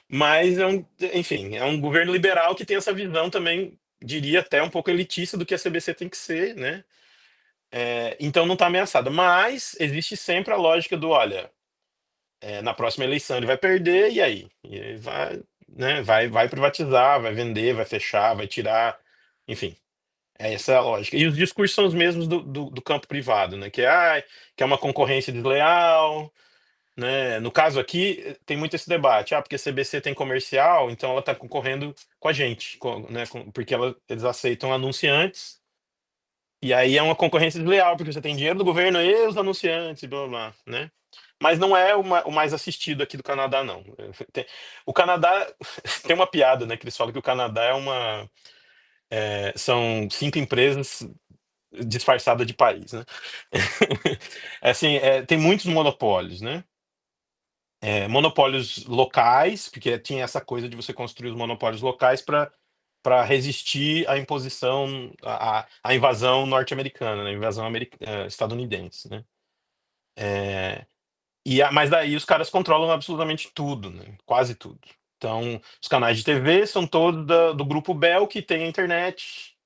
Mas enfim, é um governo liberal que tem essa visão também, diria até um pouco elitista do que a CBC tem que ser, né? Então não está ameaçada. Mas existe sempre a lógica do, olha, na próxima eleição ele vai perder, e aí? E aí vai, né? Vai privatizar, vai vender, vai fechar, vai tirar, enfim. Essa é a lógica. E os discursos são os mesmos do campo privado, né? Que é uma concorrência desleal, né? No caso aqui, tem muito esse debate. Porque a CBC tem comercial, então ela está concorrendo com a gente, né? Porque eles aceitam anunciantes, e aí é uma concorrência desleal, porque você tem dinheiro do governo e os anunciantes, blá, blá, né? Mas não é o mais assistido aqui do Canadá, não. O Canadá tem uma piada, né? Que eles falam que o Canadá são 5 empresas disfarçada de país, né? Assim, tem muitos monopólios, né? Monopólios locais, porque tinha essa coisa de você construir os monopólios locais para resistir à imposição, à invasão norte-americana, né? Invasão estadunidense, né? Mas daí os caras controlam absolutamente tudo, né? Quase tudo. Então, os canais de TV são todos do grupo Bell, que tem a internet,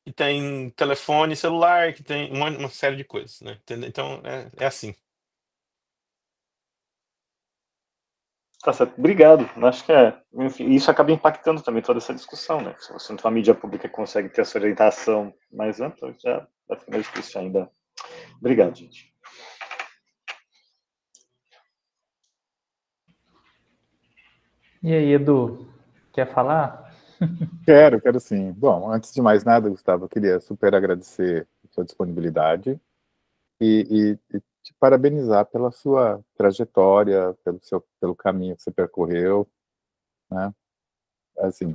que tem telefone celular, que tem uma série de coisas, né? Então, é assim. Tá certo, obrigado. Acho que enfim, isso acaba impactando também toda essa discussão, né? Se você não tem uma mídia pública que consegue ter essa orientação mais ampla, já vai ficar mais difícil ainda. Obrigado, gente. E aí, Edu, quer falar? Quero sim. Bom, antes de mais nada, Gustavo, eu queria super agradecer a sua disponibilidade e te parabenizar pela sua trajetória, pelo caminho que você percorreu, né? Assim,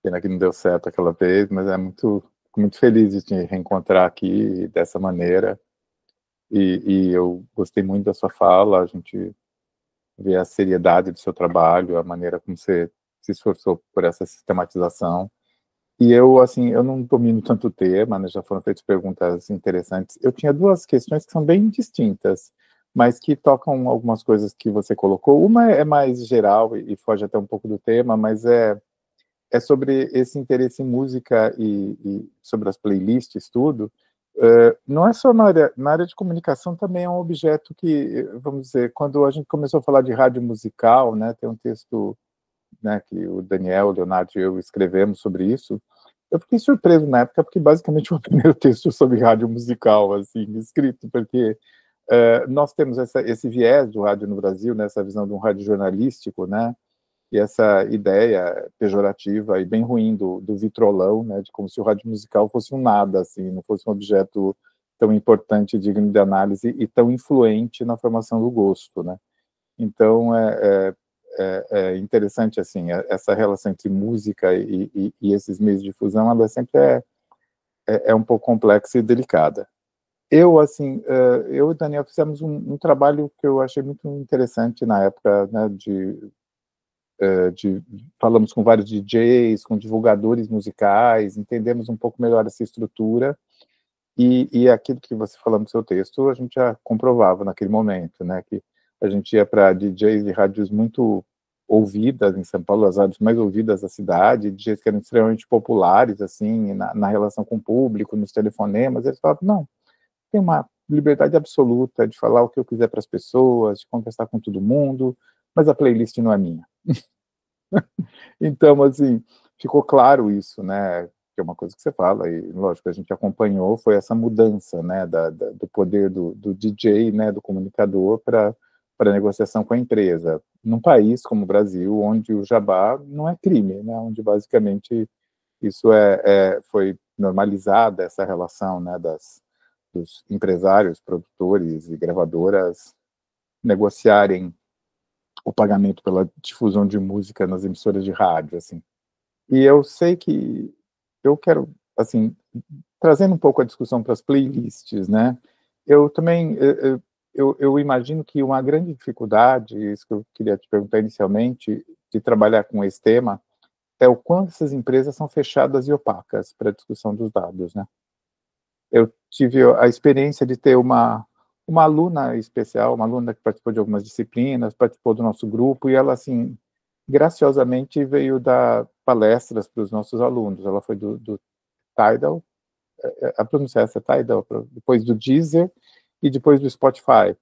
pena que não deu certo aquela vez, mas fico muito feliz de te reencontrar aqui dessa maneira. E eu gostei muito da sua fala, a gente vê a seriedade do seu trabalho, a maneira como você se esforçou por essa sistematização. E eu não domino tanto o tema, né, já foram feitas perguntas interessantes. Eu tinha duas questões que são bem distintas, mas que tocam algumas coisas que você colocou. Uma é mais geral e foge até um pouco do tema, mas é sobre esse interesse em música e sobre as playlists, tudo. Não é só na área de comunicação, também é um objeto que, vamos dizer, quando a gente começou a falar de rádio musical, né, tem um texto, né, que o Daniel, o Leonardo e eu escrevemos sobre isso. Eu fiquei surpreso na época, porque basicamente foi o primeiro texto sobre rádio musical, assim, escrito, porque nós temos esse viés do rádio no Brasil, né, essa visão de um rádio jornalístico, né, e essa ideia pejorativa e bem ruim do vitrolão, né, de como se o rádio musical fosse um nada, assim, não fosse um objeto tão importante, digno de análise e tão influente na formação do gosto, né. Então, é interessante, assim, essa relação entre música e esses meios de difusão, ela sempre é um pouco complexa e delicada. Eu, assim, eu e o Daniel fizemos um trabalho que eu achei muito interessante na época, né, falamos com vários DJs, com divulgadores musicais, entendemos um pouco melhor essa estrutura, e aquilo que você falou no seu texto, a gente já comprovava naquele momento, né, que a gente ia para DJs de rádios muito ouvidas em São Paulo, as rádios mais ouvidas da cidade, DJs que eram extremamente populares, assim, na relação com o público, nos telefonemas, eles falavam, não, tem uma liberdade absoluta de falar o que eu quiser para as pessoas, de conversar com todo mundo, mas a playlist não é minha. Então, assim, ficou claro isso, né, que é uma coisa que você fala, e lógico, a gente acompanhou, foi essa mudança, né, do poder do DJ, né, do comunicador para a negociação com a empresa, num país como o Brasil, onde o jabá não é crime, né, onde basicamente isso foi normalizada, essa relação, né, dos empresários, produtores e gravadoras negociarem o pagamento pela difusão de música nas emissoras de rádio, assim. E eu sei que eu quero, assim, trazendo um pouco a discussão para as playlists, né? Eu também, eu imagino que uma grande dificuldade, isso que eu queria te perguntar inicialmente, de trabalhar com esse tema, é o quanto essas empresas são fechadas e opacas para a discussão dos dados, né? Eu tive a experiência de ter uma aluna especial, uma aluna que participou de algumas disciplinas, participou do nosso grupo, e ela, assim, graciosamente veio dar palestras para os nossos alunos. Ela foi do Tidal, a pronúncia é essa, Tidal, depois do Deezer e depois do Spotify.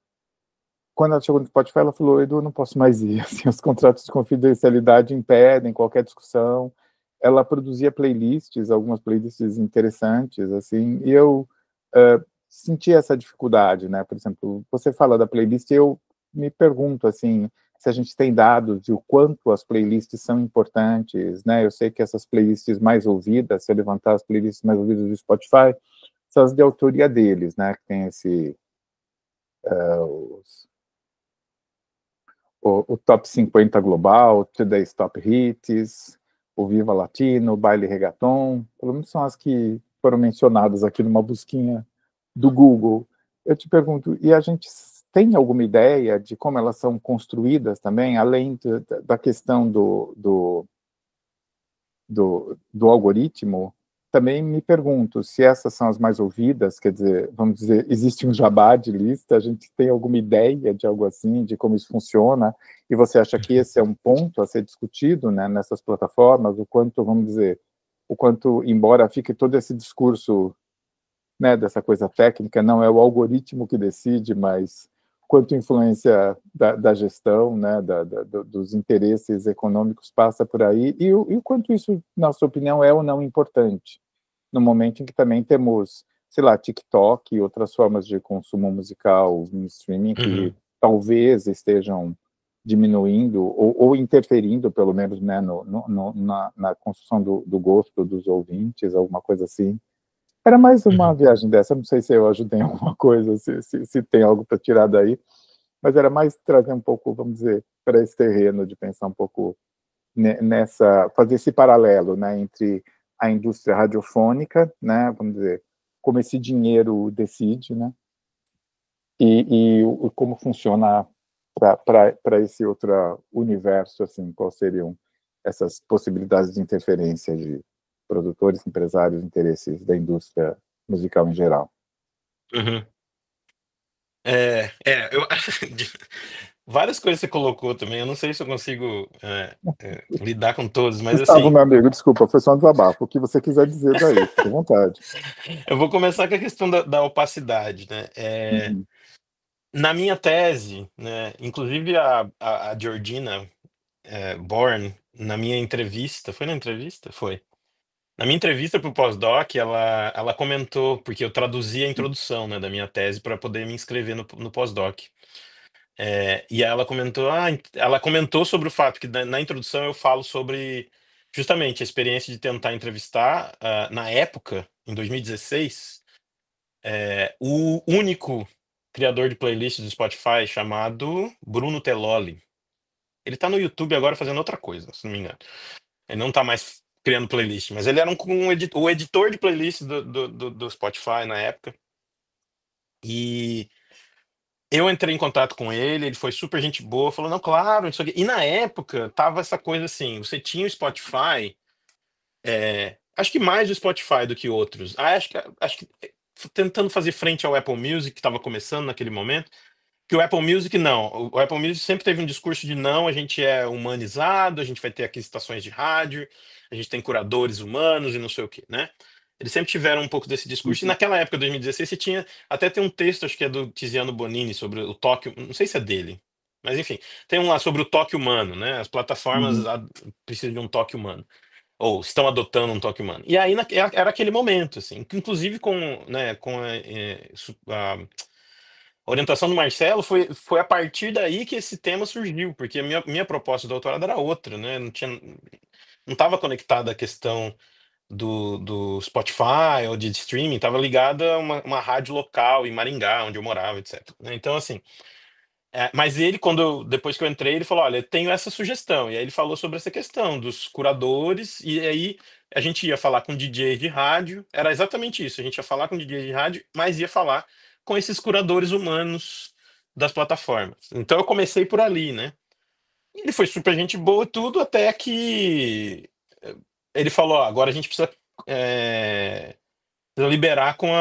Quando ela chegou no Spotify, ela falou, Edu, eu não posso mais ir, assim, os contratos de confidencialidade impedem qualquer discussão. Ela produzia playlists, algumas playlists interessantes, assim, e eu senti essa dificuldade, né? Por exemplo, você fala da playlist, eu me pergunto, assim, se a gente tem dados de o quanto as playlists são importantes, né? Eu sei que essas playlists mais ouvidas, se eu levantar as playlists mais ouvidas do Spotify, são as de autoria deles, né? Que tem o Top 50 Global, Today's Top Hits, o Viva Latino, o Baile Reggaeton, pelo menos são as que foram mencionadas aqui numa busquinha do Google. Eu te pergunto, e a gente tem alguma ideia de como elas são construídas também, além da questão do algoritmo? Também me pergunto se essas são as mais ouvidas, quer dizer, vamos dizer, existe um jabá de lista, a gente tem alguma ideia de algo assim, de como isso funciona, e você acha que esse é um ponto a ser discutido, né, nessas plataformas, o quanto, vamos dizer, embora fique todo esse discurso, né, dessa coisa técnica, não é o algoritmo que decide, mas quanto influência da gestão, né, dos interesses econômicos passa por aí, e o quanto isso, na sua opinião, é ou não importante, no momento em que também temos, sei lá, TikTok e outras formas de consumo musical em streaming que talvez estejam diminuindo ou interferindo, pelo menos, né, na construção do gosto dos ouvintes, alguma coisa assim. Era mais uma viagem dessa, não sei se eu ajudei em alguma coisa, se tem algo para tirar daí, mas era mais trazer um pouco, vamos dizer, para esse terreno de pensar um pouco fazer esse paralelo, né, entre a indústria radiofônica, né, vamos dizer, como esse dinheiro decide, né, e como funciona para esse outro universo, assim, quais seriam essas possibilidades de interferência de produtores, empresários, interesses da indústria musical em geral. Eu várias coisas que você colocou também. Eu não sei se eu consigo lidar com todos, mas Gustavo, assim, meu amigo, desculpa, foi só um desabafo. O que você quiser dizer daí, fique à vontade. eu vou começar com a questão da opacidade, né? Uhum. Na minha tese, né, inclusive a Georgina Born, na minha entrevista, foi na entrevista? Foi. Na minha entrevista para o pós-doc, ela comentou, porque eu traduzi a introdução, né, da minha tese para poder me inscrever no pós-doc. E ela comentou, ela comentou sobre o fato que na introdução eu falo sobre justamente a experiência de tentar entrevistar, na época, em 2016, o único criador de playlists do Spotify chamado Bruno Telloli. Ele tá no YouTube agora fazendo outra coisa, se não me engano. Ele não tá mais criando playlist, mas ele era o editor de playlist do Spotify na época. E eu entrei em contato com ele foi super gente boa, falou, não, claro, isso aqui. E na época tava essa coisa assim, você tinha o Spotify, acho que mais o Spotify do que outros. Acho que tentando fazer frente ao Apple Music, que estava começando naquele momento, que o Apple Music não. O Apple Music sempre teve um discurso de não, a gente é humanizado, a gente vai ter aqui estações de rádio, a gente tem curadores humanos e não sei o quê, né? Eles sempre tiveram um pouco desse discurso. E Uhum. naquela época, 2016, você tinha. Até tem um texto, acho que é do Tiziano Bonini, sobre o toque. Não sei se é dele. Mas enfim, tem um lá sobre o toque humano, né? As plataformas Uhum. precisam de um toque humano. Ou estão adotando um toque humano. E aí era aquele momento, assim, que inclusive com a orientação do Marcelo, foi a partir daí que esse tema surgiu, porque a minha proposta de doutorado era outra, né? Não estava conectada à questão do Spotify ou de streaming, estava ligada a uma rádio local em Maringá, onde eu morava, etc. né? Então, assim, mas ele, depois que eu entrei, ele falou: olha, eu tenho essa sugestão. E aí ele falou sobre essa questão dos curadores, e aí a gente ia falar com DJs de rádio, era exatamente isso, a gente ia falar com DJs de rádio, mas ia falar com esses curadores humanos das plataformas. Então eu comecei por ali, né? E ele foi super gente boa e tudo, até que ele falou: ó, agora a gente precisa liberar com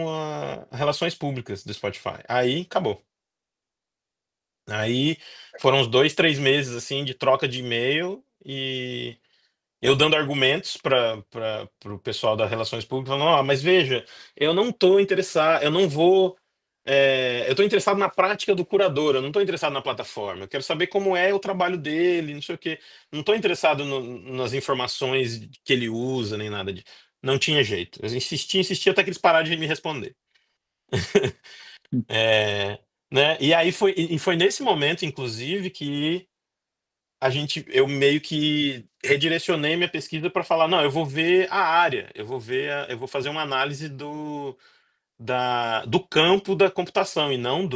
a relações públicas do Spotify. Aí acabou. Aí foram uns 2, 3 meses assim de troca de e-mail e eu dando argumentos para o pessoal das relações públicas, falando, mas veja, eu não estou interessado, eu não vou. Eu estou interessado na prática do curador, eu não estou interessado na plataforma, eu quero saber como é o trabalho dele, não sei o quê. Não estou interessado nas informações que ele usa, nem nada de. Não tinha jeito. Eu insisti até que eles pararam de me responder. É, né? E aí foi nesse momento, inclusive, que eu meio que redirecionei minha pesquisa para falar, não, eu vou ver a área, eu vou fazer uma análise do campo da computação e não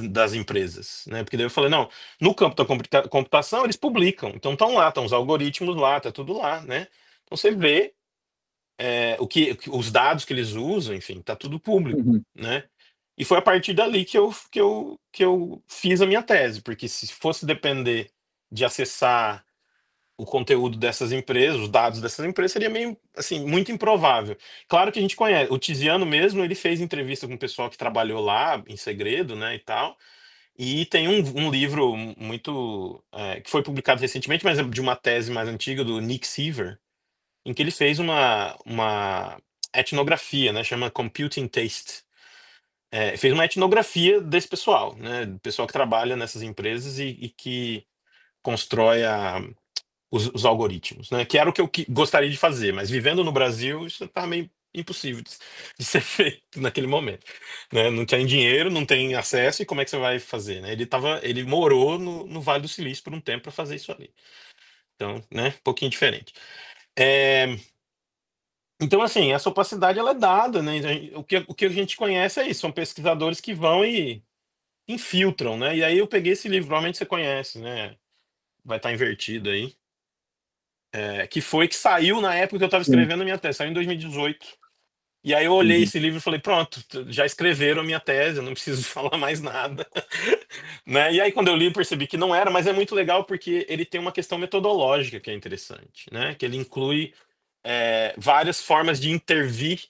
das empresas, né? Porque daí eu falei, não, no campo da computação eles publicam, então estão os algoritmos lá, tá tudo lá, né? Então você vê os dados que eles usam, enfim, tá tudo público, Uhum. né? E foi a partir dali que eu fiz a minha tese, porque se fosse depender de acessar o conteúdo dessas empresas, os dados dessas empresas, seria meio, assim, muito improvável. Claro que a gente conhece, o Tiziano mesmo, ele fez entrevista com o pessoal que trabalhou lá, em segredo, né, e tal, e tem um livro muito, que foi publicado recentemente, mas é de uma tese mais antiga, do Nick Seaver, em que ele fez uma etnografia, né, chama Computing Taste. Fez uma etnografia desse pessoal, né, do pessoal que trabalha nessas empresas e que constrói os algoritmos, né, que era o que eu gostaria de fazer, mas vivendo no Brasil, isso tá meio impossível de ser feito naquele momento, né, não tem dinheiro, não tem acesso, e como é que você vai fazer, né? Ele morou no Vale do Silício por um tempo para fazer isso ali. Então, né, um pouquinho diferente. É, Então, assim, essa opacidade ela é dada, né? O que a gente conhece é isso, são pesquisadores que vão e infiltram, né? E aí eu peguei esse livro, provavelmente você conhece, né? Vai estar invertido aí. Que saiu na época que eu estava Sim. escrevendo a minha tese, saiu em 2018. E aí eu olhei Uhum. esse livro e falei, pronto, já escreveram a minha tese, eu não preciso falar mais nada. Né? E aí quando eu li, eu percebi que não era, mas é muito legal porque ele tem uma questão metodológica que é interessante, né? Que ele inclui várias formas de intervir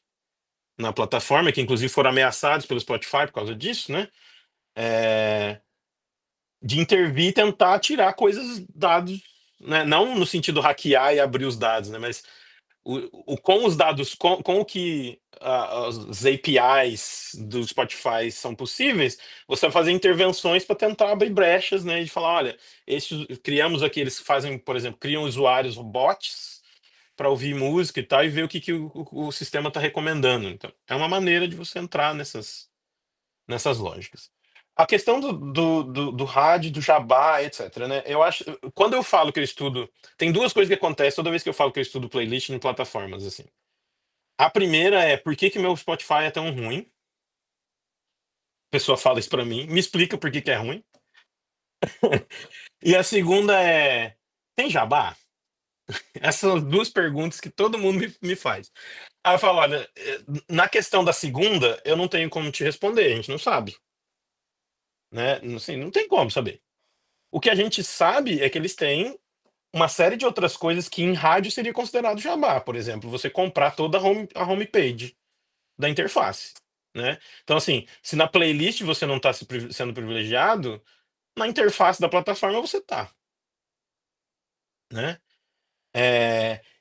na plataforma, que inclusive foram ameaçados pelo Spotify por causa disso, né? de intervir e tentar tirar coisas, dados, né? Não no sentido hackear e abrir os dados, né? Mas com os dados, com o que as APIs do Spotify são possíveis, você vai fazer intervenções para tentar abrir brechas, né? E falar, olha, criamos aqui, eles fazem, por exemplo, criam usuários bots para ouvir música e tal, e ver o que o sistema está recomendando. Então, é uma maneira de você entrar nessas lógicas. A questão do rádio, do jabá, etc, né? Eu acho, quando eu falo que eu estudo, tem duas coisas que acontecem toda vez que eu falo que eu estudo playlist em plataformas, assim. A primeira é, por que que meu Spotify é tão ruim? A pessoa fala isso pra mim, me explica por que que é ruim. E a segunda é, tem jabá? Essas são as duas perguntas que todo mundo me faz. Aí eu falo, olha, na questão da segunda, eu não tenho como te responder, a gente não sabe, né? Assim, não tem como saber. O que a gente sabe é que eles têm uma série de outras coisas que em rádio seria considerado jabá. Por exemplo, você comprar toda a homepage da interface, né? Então, assim, se na playlist você não está sendo privilegiado, na interface da plataforma você tá, né?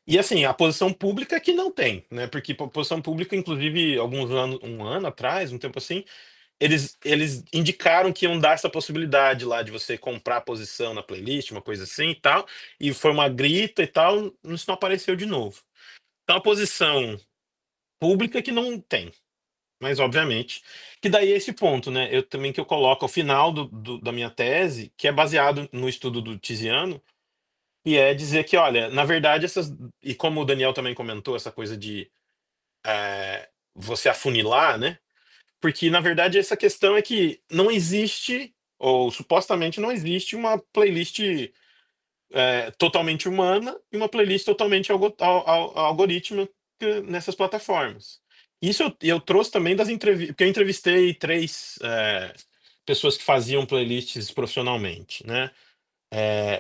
E assim, a posição pública é que não tem, né? Porque a posição pública, inclusive, alguns anos, um ano atrás, um tempo assim, eles indicaram que iam dar essa possibilidade lá de você comprar a posição na playlist, uma coisa assim e tal, e foi uma grita e tal, isso não apareceu de novo. Então a posição pública que não tem, mas obviamente, que daí é esse ponto, né? Eu também que eu coloco ao final da minha tese, que é baseado no estudo do Tiziano, e é dizer que, olha, na verdade, e como o Daniel também comentou, essa coisa de você afunilar, né? Porque, na verdade, essa questão é que não existe, ou supostamente não existe, uma playlist totalmente humana e uma playlist totalmente algorítmica nessas plataformas. Isso eu trouxe também das entrevistas, porque eu entrevistei três pessoas que faziam playlists profissionalmente, né?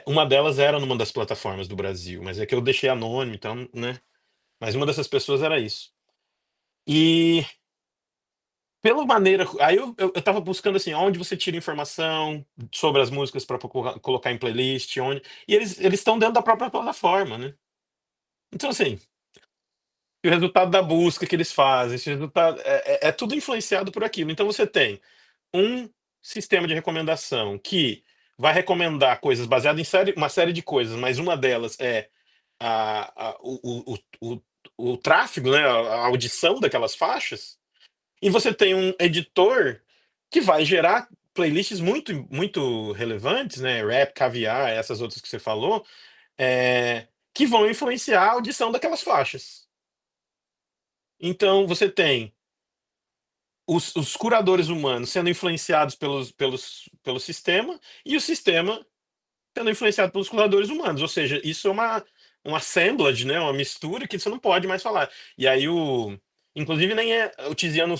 Uma delas era numa das plataformas do Brasil, mas é que eu deixei anônimo, então, né? Mas uma dessas pessoas era isso. E pela maneira. Aí eu tava buscando assim, onde você tira informação sobre as músicas para colocar em playlist, onde. E eles estão dentro da própria plataforma, né? Então, assim, o resultado da busca que eles fazem, esse resultado, é tudo influenciado por aquilo. Então você tem um sistema de recomendação que vai recomendar coisas baseadas em uma série de coisas, mas uma delas é o tráfego, né, a audição daquelas faixas. E você tem um editor que vai gerar playlists muito, muito relevantes, né? Rap, caviar, essas outras que você falou, que vão influenciar a audição daquelas faixas. Então, você tem os curadores humanos sendo influenciados pelo sistema e o sistema sendo influenciado pelos curadores humanos. Ou seja, isso é uma assemblage, né? Uma mistura que você não pode mais falar. E aí, inclusive, nem o Tiziano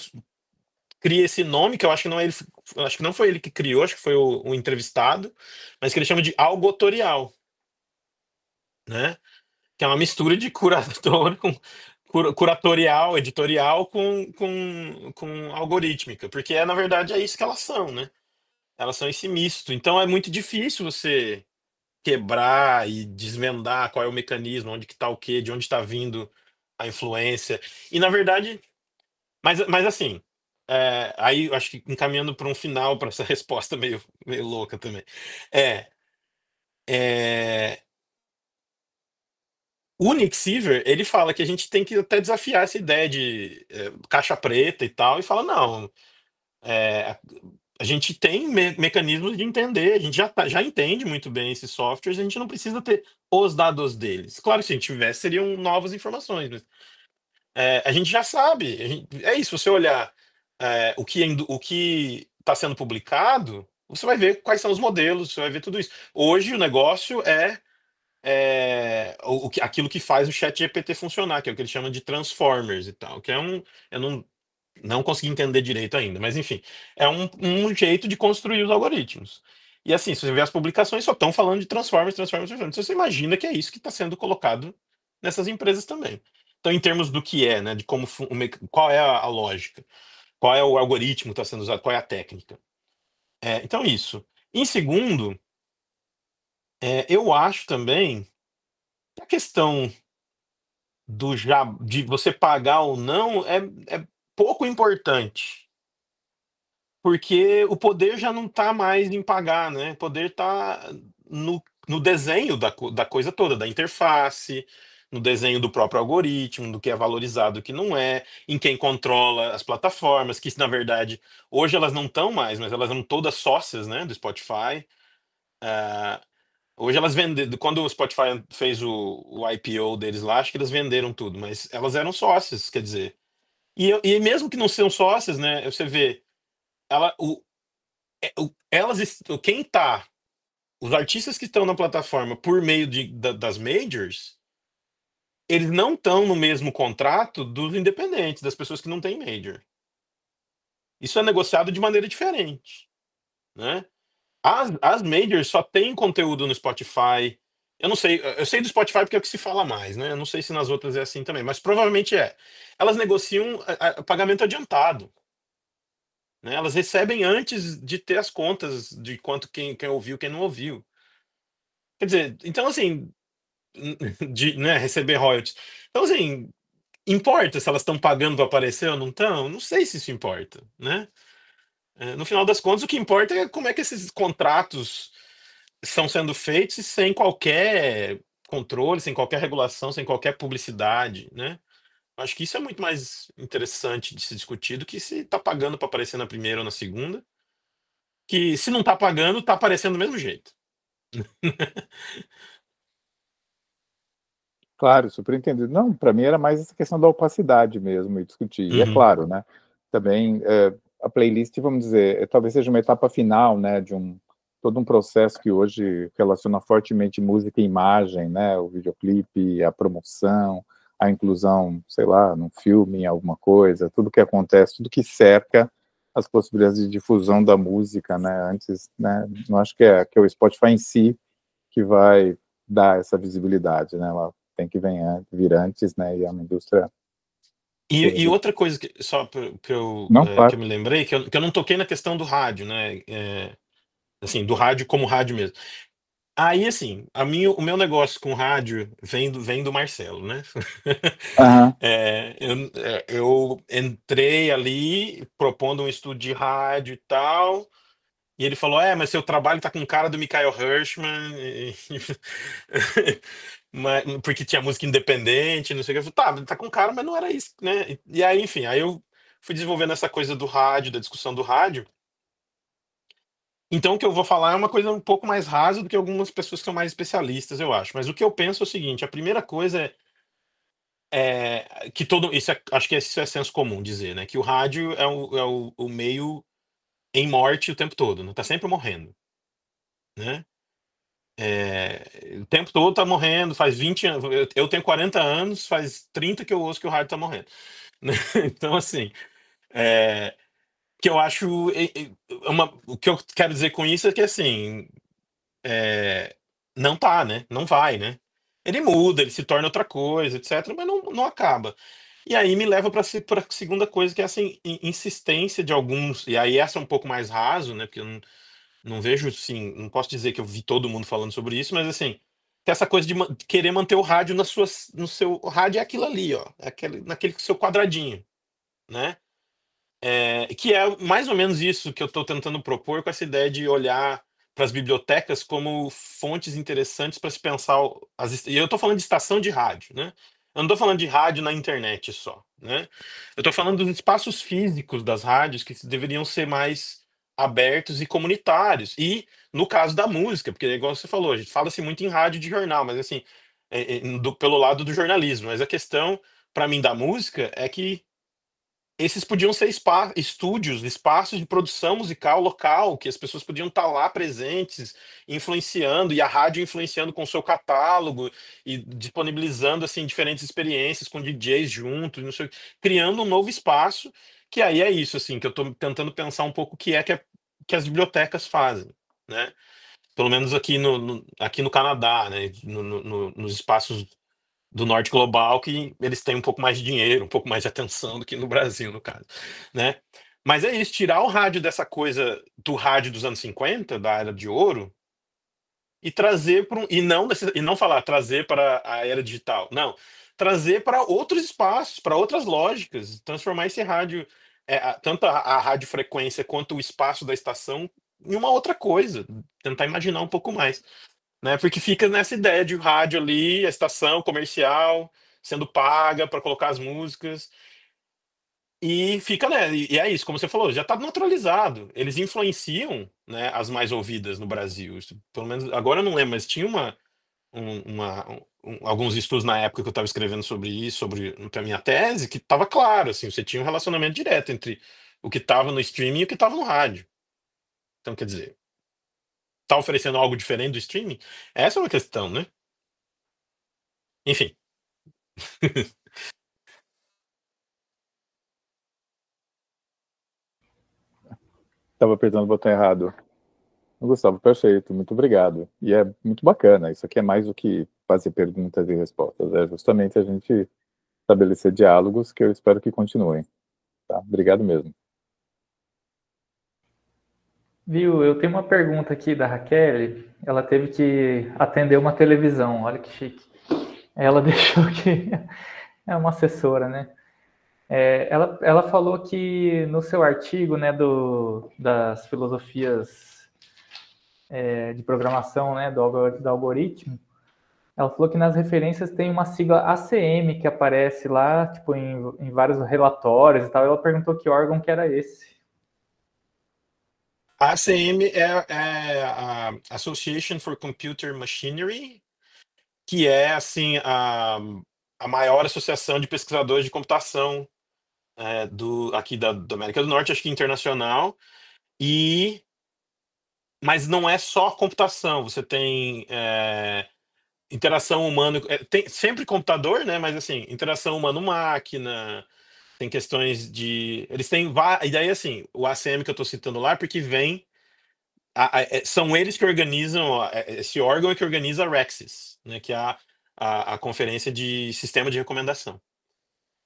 cria esse nome, que eu acho que não é ele, acho que não foi ele que criou, acho que foi o entrevistado, mas que ele chama de algotorial, né? Que é uma mistura de curador com curatorial, editorial com algorítmica, porque na verdade é isso que elas são, né? Elas são esse misto. Então é muito difícil você quebrar e desvendar qual é o mecanismo, onde que tá o quê, de onde está vindo a influência. E na verdade, mas assim, aí eu acho que encaminhando para um final para essa resposta meio louca também. É, é, o Nick Seaver, ele fala que a gente tem que até desafiar essa ideia de caixa preta e tal, e fala, não, é, a gente tem mecanismos de entender, a gente já entende muito bem esses softwares, a gente não precisa ter os dados deles. Claro que se a gente tivesse, seriam novas informações, mas a gente já sabe. É isso, se você olhar o que está sendo publicado, você vai ver quais são os modelos, você vai ver tudo isso. Hoje o negócio aquilo que faz o chat GPT funcionar, que é o que eles chamam de transformers e tal, que eu não consegui entender direito ainda, mas enfim, é um jeito de construir os algoritmos. E assim, se você ver as publicações, só estão falando de transformers, transformers, transformers. Então você imagina que é isso que está sendo colocado nessas empresas também. Então, em termos do que né, de qual é a lógica, qual é o algoritmo que está sendo usado, qual é a técnica. Então isso. Em segundo, eu acho também que a questão de você pagar ou não é pouco importante, porque o poder já não está mais em pagar, né? O poder está no desenho da coisa toda, da interface, no desenho do próprio algoritmo, do que é valorizado, do que não é, em quem controla as plataformas, que na verdade hoje elas não estão mais, mas elas eram todas sócias, né, do Spotify. Ah, Hoje elas venderam, quando o Spotify fez o IPO deles lá, acho que eles venderam tudo, mas elas eram sócias, quer dizer. E mesmo que não sejam sócias, né, você vê, ela, quem tá, os artistas que estão na plataforma por meio das majors, eles não estão no mesmo contrato dos independentes, das pessoas que não têm major. Isso é negociado de maneira diferente, né? As majors só têm conteúdo no Spotify. Eu não sei, eu sei do Spotify porque é o que se fala mais, né? Eu não sei se nas outras é assim também, mas provavelmente é. Elas negociam pagamento adiantado, né? Elas recebem antes de ter as contas de quanto quem ouviu, quem não ouviu. Quer dizer, então assim, de, né, receber royalties. Então assim, importa se elas estão pagando para aparecer ou não estão? Não sei se isso importa, né? No final das contas, o que importa é como é que esses contratos estão sendo feitos sem qualquer controle, sem qualquer regulação, sem qualquer publicidade, né? Acho que isso é muito mais interessante de se discutir do que se está pagando para aparecer na primeira ou na segunda, que se não está pagando, está aparecendo do mesmo jeito. Claro, super entendido. Não, para mim era mais essa questão da opacidade mesmo e discutir. E é Uhum. claro, né? Também a playlist, vamos dizer, talvez seja uma etapa final, né, de todo um processo que hoje relaciona fortemente música e imagem, né, o videoclipe, a promoção, a inclusão, sei lá, num filme, em alguma coisa, tudo que acontece, tudo que cerca as possibilidades de difusão da música, né? Antes, né? Não acho que é o Spotify em si que vai dar essa visibilidade, né? Ela tem que vir antes, né? E é uma indústria. E outra coisa que só Não, que claro. eu me lembrei, que eu não toquei na questão do rádio, né? Assim, do rádio como rádio mesmo. Aí, assim, o meu negócio com rádio vem do Marcelo, né? Aham. Eu entrei ali propondo um estúdio de rádio e tal, e ele falou: mas seu trabalho tá com cara do Michael Hirschman, porque tinha música independente, não sei o que. Eu falei: tá com cara, mas não era isso, né? E aí, enfim, aí eu fui desenvolvendo essa coisa do rádio, da discussão do rádio. Então, o que eu vou falar é uma coisa um pouco mais rasa do que algumas pessoas que são mais especialistas, eu acho. Mas o que eu penso é o seguinte: a primeira coisa que acho que isso é senso comum dizer, né? Que o rádio é o meio em morte o tempo todo, né? Tá sempre morrendo, né? O tempo todo tá morrendo, faz 20 anos. Eu tenho 40 anos, faz 30 que eu ouço que o rádio tá morrendo, né? Então, assim, que eu acho. O que eu quero dizer com isso é que, assim, não tá, né? Não vai, né? Ele muda, ele se torna outra coisa, etc., mas não acaba. E aí me leva para a segunda coisa, que é essa insistência de alguns, e aí essa é um pouco mais raso, né? Porque eu não vejo, assim, não posso dizer que eu vi todo mundo falando sobre isso, mas assim, que essa coisa de querer manter o rádio no seu. O rádio é aquilo ali, ó, naquele seu quadradinho, né? Que é mais ou menos isso que eu estou tentando propor com essa ideia de olhar para as bibliotecas como fontes interessantes para se pensar. E eu estou falando de estação de rádio, né? Eu não estou falando de rádio na internet só, né? Eu estou falando dos espaços físicos das rádios que deveriam ser mais abertos e comunitários. E no caso da música, porque igual você falou, a gente fala-se muito em rádio de jornal, mas assim, pelo lado do jornalismo. Mas a questão, para mim, da música é que esses podiam ser estúdios, espaços de produção musical local, que as pessoas podiam estar lá presentes, influenciando, e a rádio influenciando com o seu catálogo e disponibilizando assim diferentes experiências com DJs juntos, não sei, criando um novo espaço, que aí é isso assim, que eu estou tentando pensar um pouco o que as bibliotecas fazem, né? Pelo menos aqui aqui no Canadá, né? Nos espaços do norte global, que eles têm um pouco mais de dinheiro, um pouco mais de atenção do que no Brasil, no caso, né? Mas é isso, tirar o rádio dessa coisa do rádio dos anos 50, da Era de Ouro, e trazer para e não falar trazer para a era digital, não, trazer para outros espaços, para outras lógicas, transformar esse rádio, tanto a radiofrequência quanto o espaço da estação em uma outra coisa, tentar imaginar um pouco mais, né? Porque fica nessa ideia de rádio ali, a estação comercial sendo paga para colocar as músicas. E fica, né? E é isso, como você falou, já está naturalizado. Eles influenciam, né, as mais ouvidas no Brasil. Pelo menos agora eu não lembro, mas tinha alguns estudos na época que eu estava escrevendo sobre isso, sobre a minha tese, que estava claro, assim, você tinha um relacionamento direto entre o que estava no streaming e o que estava no rádio. Então, quer dizer, tá oferecendo algo diferente do streaming? Essa é uma questão, né? Enfim. Estava apertando o botão errado. Gustavo, perfeito, muito obrigado. E é muito bacana, isso aqui é mais do que fazer perguntas e respostas, é justamente a gente estabelecer diálogos que eu espero que continuem. Tá? Obrigado mesmo. Viu, eu tenho uma pergunta aqui da Raquel. Ela teve que atender uma televisão, olha que chique. Ela deixou que é uma assessora, né? Ela falou que no seu artigo, né, das filosofias de programação, né, do algoritmo, ela falou que nas referências tem uma sigla ACM que aparece lá, tipo, em vários relatórios e tal. Ela perguntou que órgão que era esse. A ACM é a Association for Computer Machinery, que é assim a maior associação de pesquisadores de computação aqui da América do Norte, acho que internacional, mas não é só computação, você tem interação humana, tem sempre computador, né? Mas assim, interação humano-máquina, tem questões de. Eles têm. E daí, assim, o ACM que eu estou citando lá, porque vem. São eles que organizam, esse órgão é que organiza a REXIS, né? Que é a conferência de sistema de recomendação.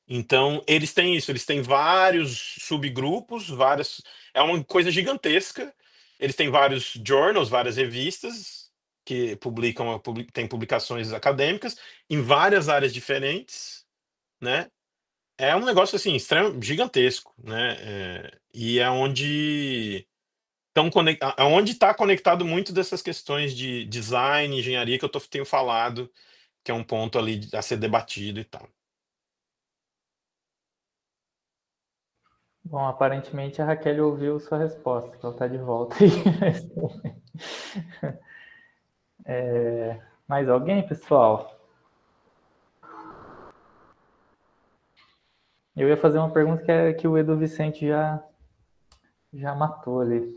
Então, eles têm isso, eles têm vários subgrupos, é uma coisa gigantesca. Eles têm vários journals, várias revistas que têm publicações acadêmicas em várias áreas diferentes, né? É um negócio assim gigantesco, né? E é onde está conectado muito dessas questões de design, engenharia que tenho falado, que é um ponto ali a ser debatido e tal. Bom, aparentemente a Raquel ouviu sua resposta, que ela está de volta aí. Mais alguém, pessoal? Eu ia fazer uma pergunta que o Edu Vicente já matou ali.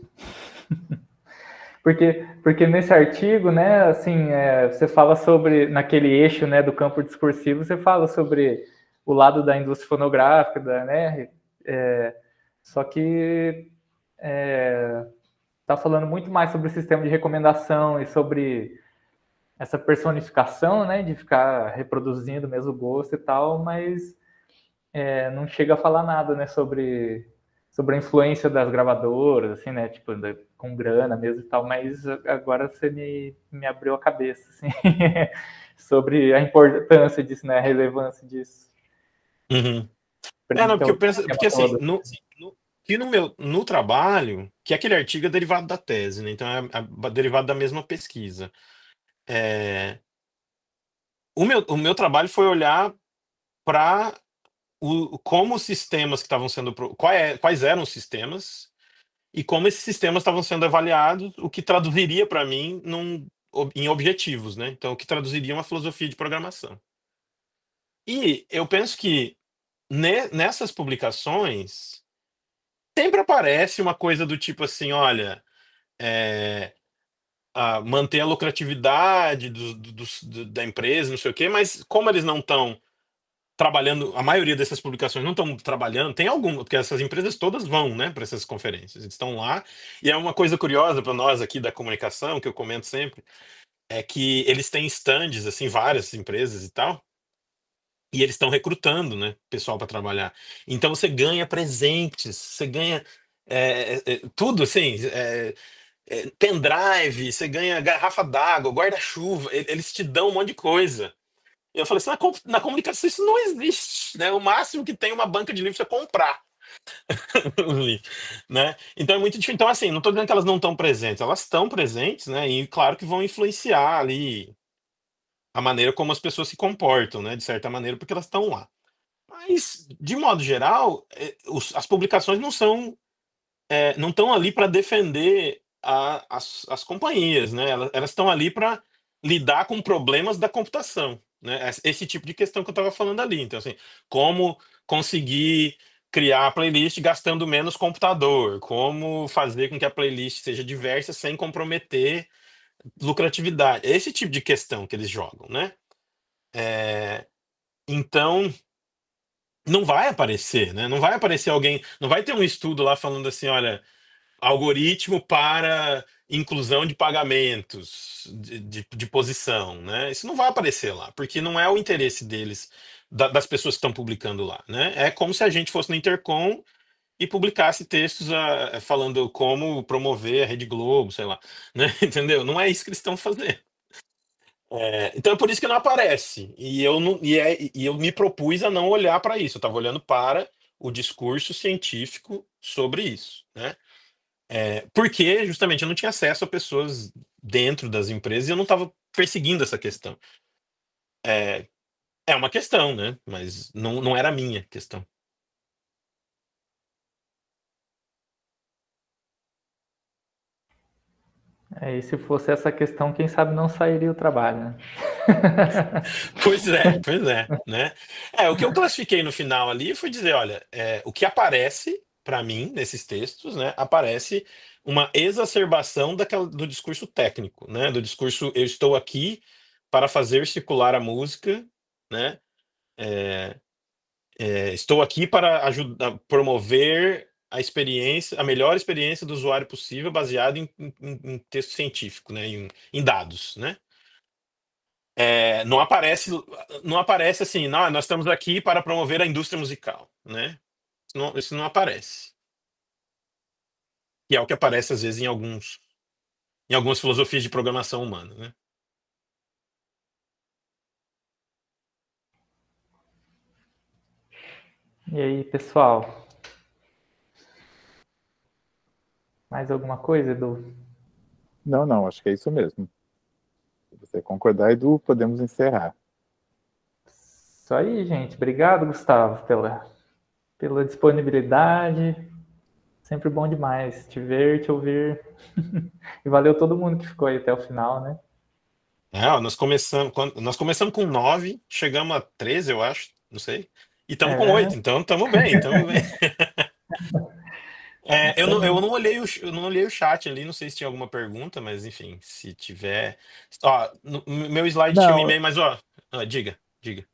Porque nesse artigo, né, assim, você fala sobre, naquele eixo, né, do campo discursivo, você fala sobre o lado da indústria fonográfica, né, só que está falando muito mais sobre o sistema de recomendação e sobre essa personificação, né, de ficar reproduzindo o mesmo gosto e tal, mas não chega a falar nada, né, sobre a influência das gravadoras, assim, né, tipo, com grana mesmo e tal, mas agora você me abriu a cabeça, assim, sobre a importância disso, né, a relevância disso. Uhum. Não, porque eu penso, porque assim, no trabalho, que aquele artigo é derivado da tese, né, então é derivado da mesma pesquisa. O meu trabalho foi olhar para como os sistemas que estavam sendo. Quais eram os sistemas e como esses sistemas estavam sendo avaliados, o que traduziria para mim em objetivos, né? Então, o que traduziria uma filosofia de programação. E eu penso que nessas publicações sempre aparece uma coisa do tipo assim, olha, manter a lucratividade da empresa, não sei o quê, mas como eles não estão trabalhando, a maioria dessas publicações não estão trabalhando, tem alguma, porque essas empresas todas vão, né, para essas conferências, eles estão lá, e é uma coisa curiosa para nós aqui da comunicação, que eu comento sempre, é que eles têm stands, assim, várias empresas e tal, E eles estão recrutando, né, pessoal para trabalhar. Então você ganha presentes, você ganha tudo assim, pendrive, você ganha garrafa d'água, guarda-chuva, eles te dão um monte de coisa. E eu falei assim, na comunicação isso não existe, né? O máximo que tem uma banca de livros é comprar os livros, né? Então é muito difícil. Então, assim, não estou dizendo que elas não estão presentes, elas estão presentes, né? E claro que vão influenciar ali a maneira como as pessoas se comportam, né? De certa maneira, porque elas estão lá. Mas, de modo geral, as publicações não estão ali para defender as companhias, né? Elas estão ali para lidar com problemas da computação, né? Esse tipo de questão que eu estava falando ali. Então, assim, como conseguir criar a playlist gastando menos computador, como fazer com que a playlist seja diversa sem comprometer lucratividade. Esse tipo de questão que eles jogam, né? Então, não vai aparecer, né? Não vai aparecer alguém, não vai ter um estudo lá falando assim, olha, algoritmo para inclusão de pagamentos de posição, né? Isso não vai aparecer lá, porque não é o interesse deles, das pessoas que estão publicando lá, né? É como se a gente fosse no Intercom e publicasse textos falando como promover a Rede Globo, sei lá, né? Entendeu? Não é isso que eles estão fazendo. Então é por isso que não aparece. E eu, não, e eu me propus a não olhar para isso. Eu estava olhando para o discurso científico sobre isso, né? Porque justamente eu não tinha acesso a pessoas dentro das empresas e eu não estava perseguindo essa questão. É uma questão, né? Mas não era a minha questão. E se fosse essa questão, quem sabe não sairia o trabalho, né? Pois é, né? O que eu classifiquei no final ali foi dizer, olha, o que aparece para mim nesses textos, né? Aparece uma exacerbação do discurso técnico, né? Do discurso eu estou aqui para fazer circular a música, né? Estou aqui para ajudar, promover a melhor experiência do usuário possível, baseado em texto científico, né? Em dados, né? Não aparece assim, não, nós estamos aqui para promover a indústria musical, né? Isso não aparece. Que é o que aparece às vezes em algumas filosofias de programação humana, né? E aí, pessoal? Mais alguma coisa, Edu? Não, acho que é isso mesmo. Se você concordar, Edu, podemos encerrar. Isso aí, gente. Obrigado, Gustavo, pela disponibilidade. Sempre bom demais te ver, te ouvir. E valeu todo mundo que ficou aí até o final, né? Ó, nós começamos com 9, chegamos a 13, eu acho, não sei. E estamos com É, 8, então estamos bem, estamos bem. isso Eu aí. não olhei o chat ali, não sei se tinha alguma pergunta, mas enfim, se tiver. Ó, no meu slide tinha um Não, e-mail, mas ó, diga, diga.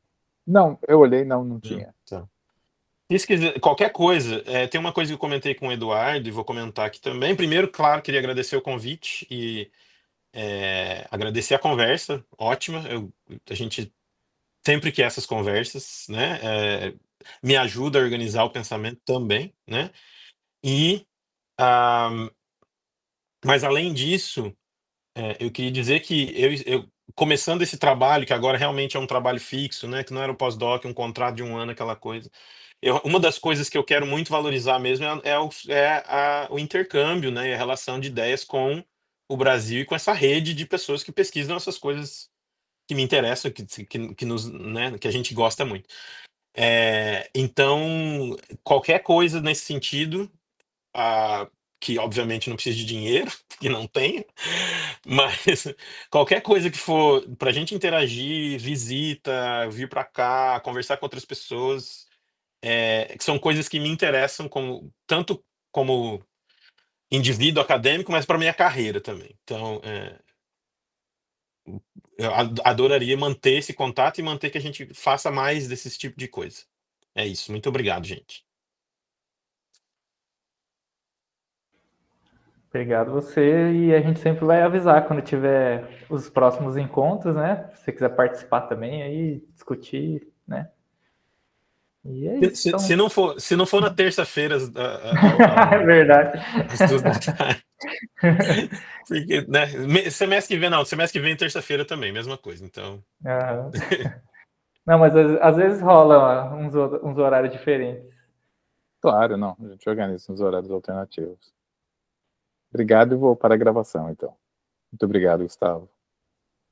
não, eu olhei, não Não, tinha. tá. Se quiser, qualquer coisa, tem uma coisa que eu comentei com o Eduardo e vou comentar aqui também. Primeiro, claro, queria agradecer o convite e agradecer a conversa, ótima. A gente sempre quer essas conversas, né? Me ajuda a organizar o pensamento também, né? E, ah, mas além disso, eu queria dizer que começando esse trabalho, que agora realmente é um trabalho fixo, né? Que não era um pós-doc, um contrato de um ano, aquela coisa. Uma das coisas que eu quero muito valorizar mesmo o intercâmbio, né? E a relação de ideias com o Brasil e com essa rede de pessoas que pesquisam essas coisas que me interessam, né, que a gente gosta muito. Então, qualquer coisa nesse sentido, que obviamente não precisa de dinheiro, porque não tenho, mas qualquer coisa que for para a gente interagir, visita, vir para cá, conversar com outras pessoas, que são coisas que me interessam tanto como indivíduo acadêmico, mas para minha carreira também. Então, eu adoraria manter esse contato e manter que a gente faça mais desse tipo de coisa. É isso. Muito obrigado, gente. Obrigado você. E a gente sempre vai avisar quando tiver os próximos encontros, né? Se você quiser participar também aí, discutir, né? E é isso. Então... Se não for na terça-feira, É verdade. às 2 da tarde. Porque, né? Semestre que vem, não. Semestre que vem, terça-feira também, mesma coisa. Então. Aham. Não, mas às vezes rola uns horários diferentes. Claro, não. A gente organiza uns horários alternativos. Obrigado e vou para a gravação, então. Muito obrigado, Gustavo.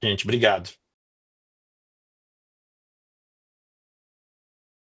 Gente, obrigado.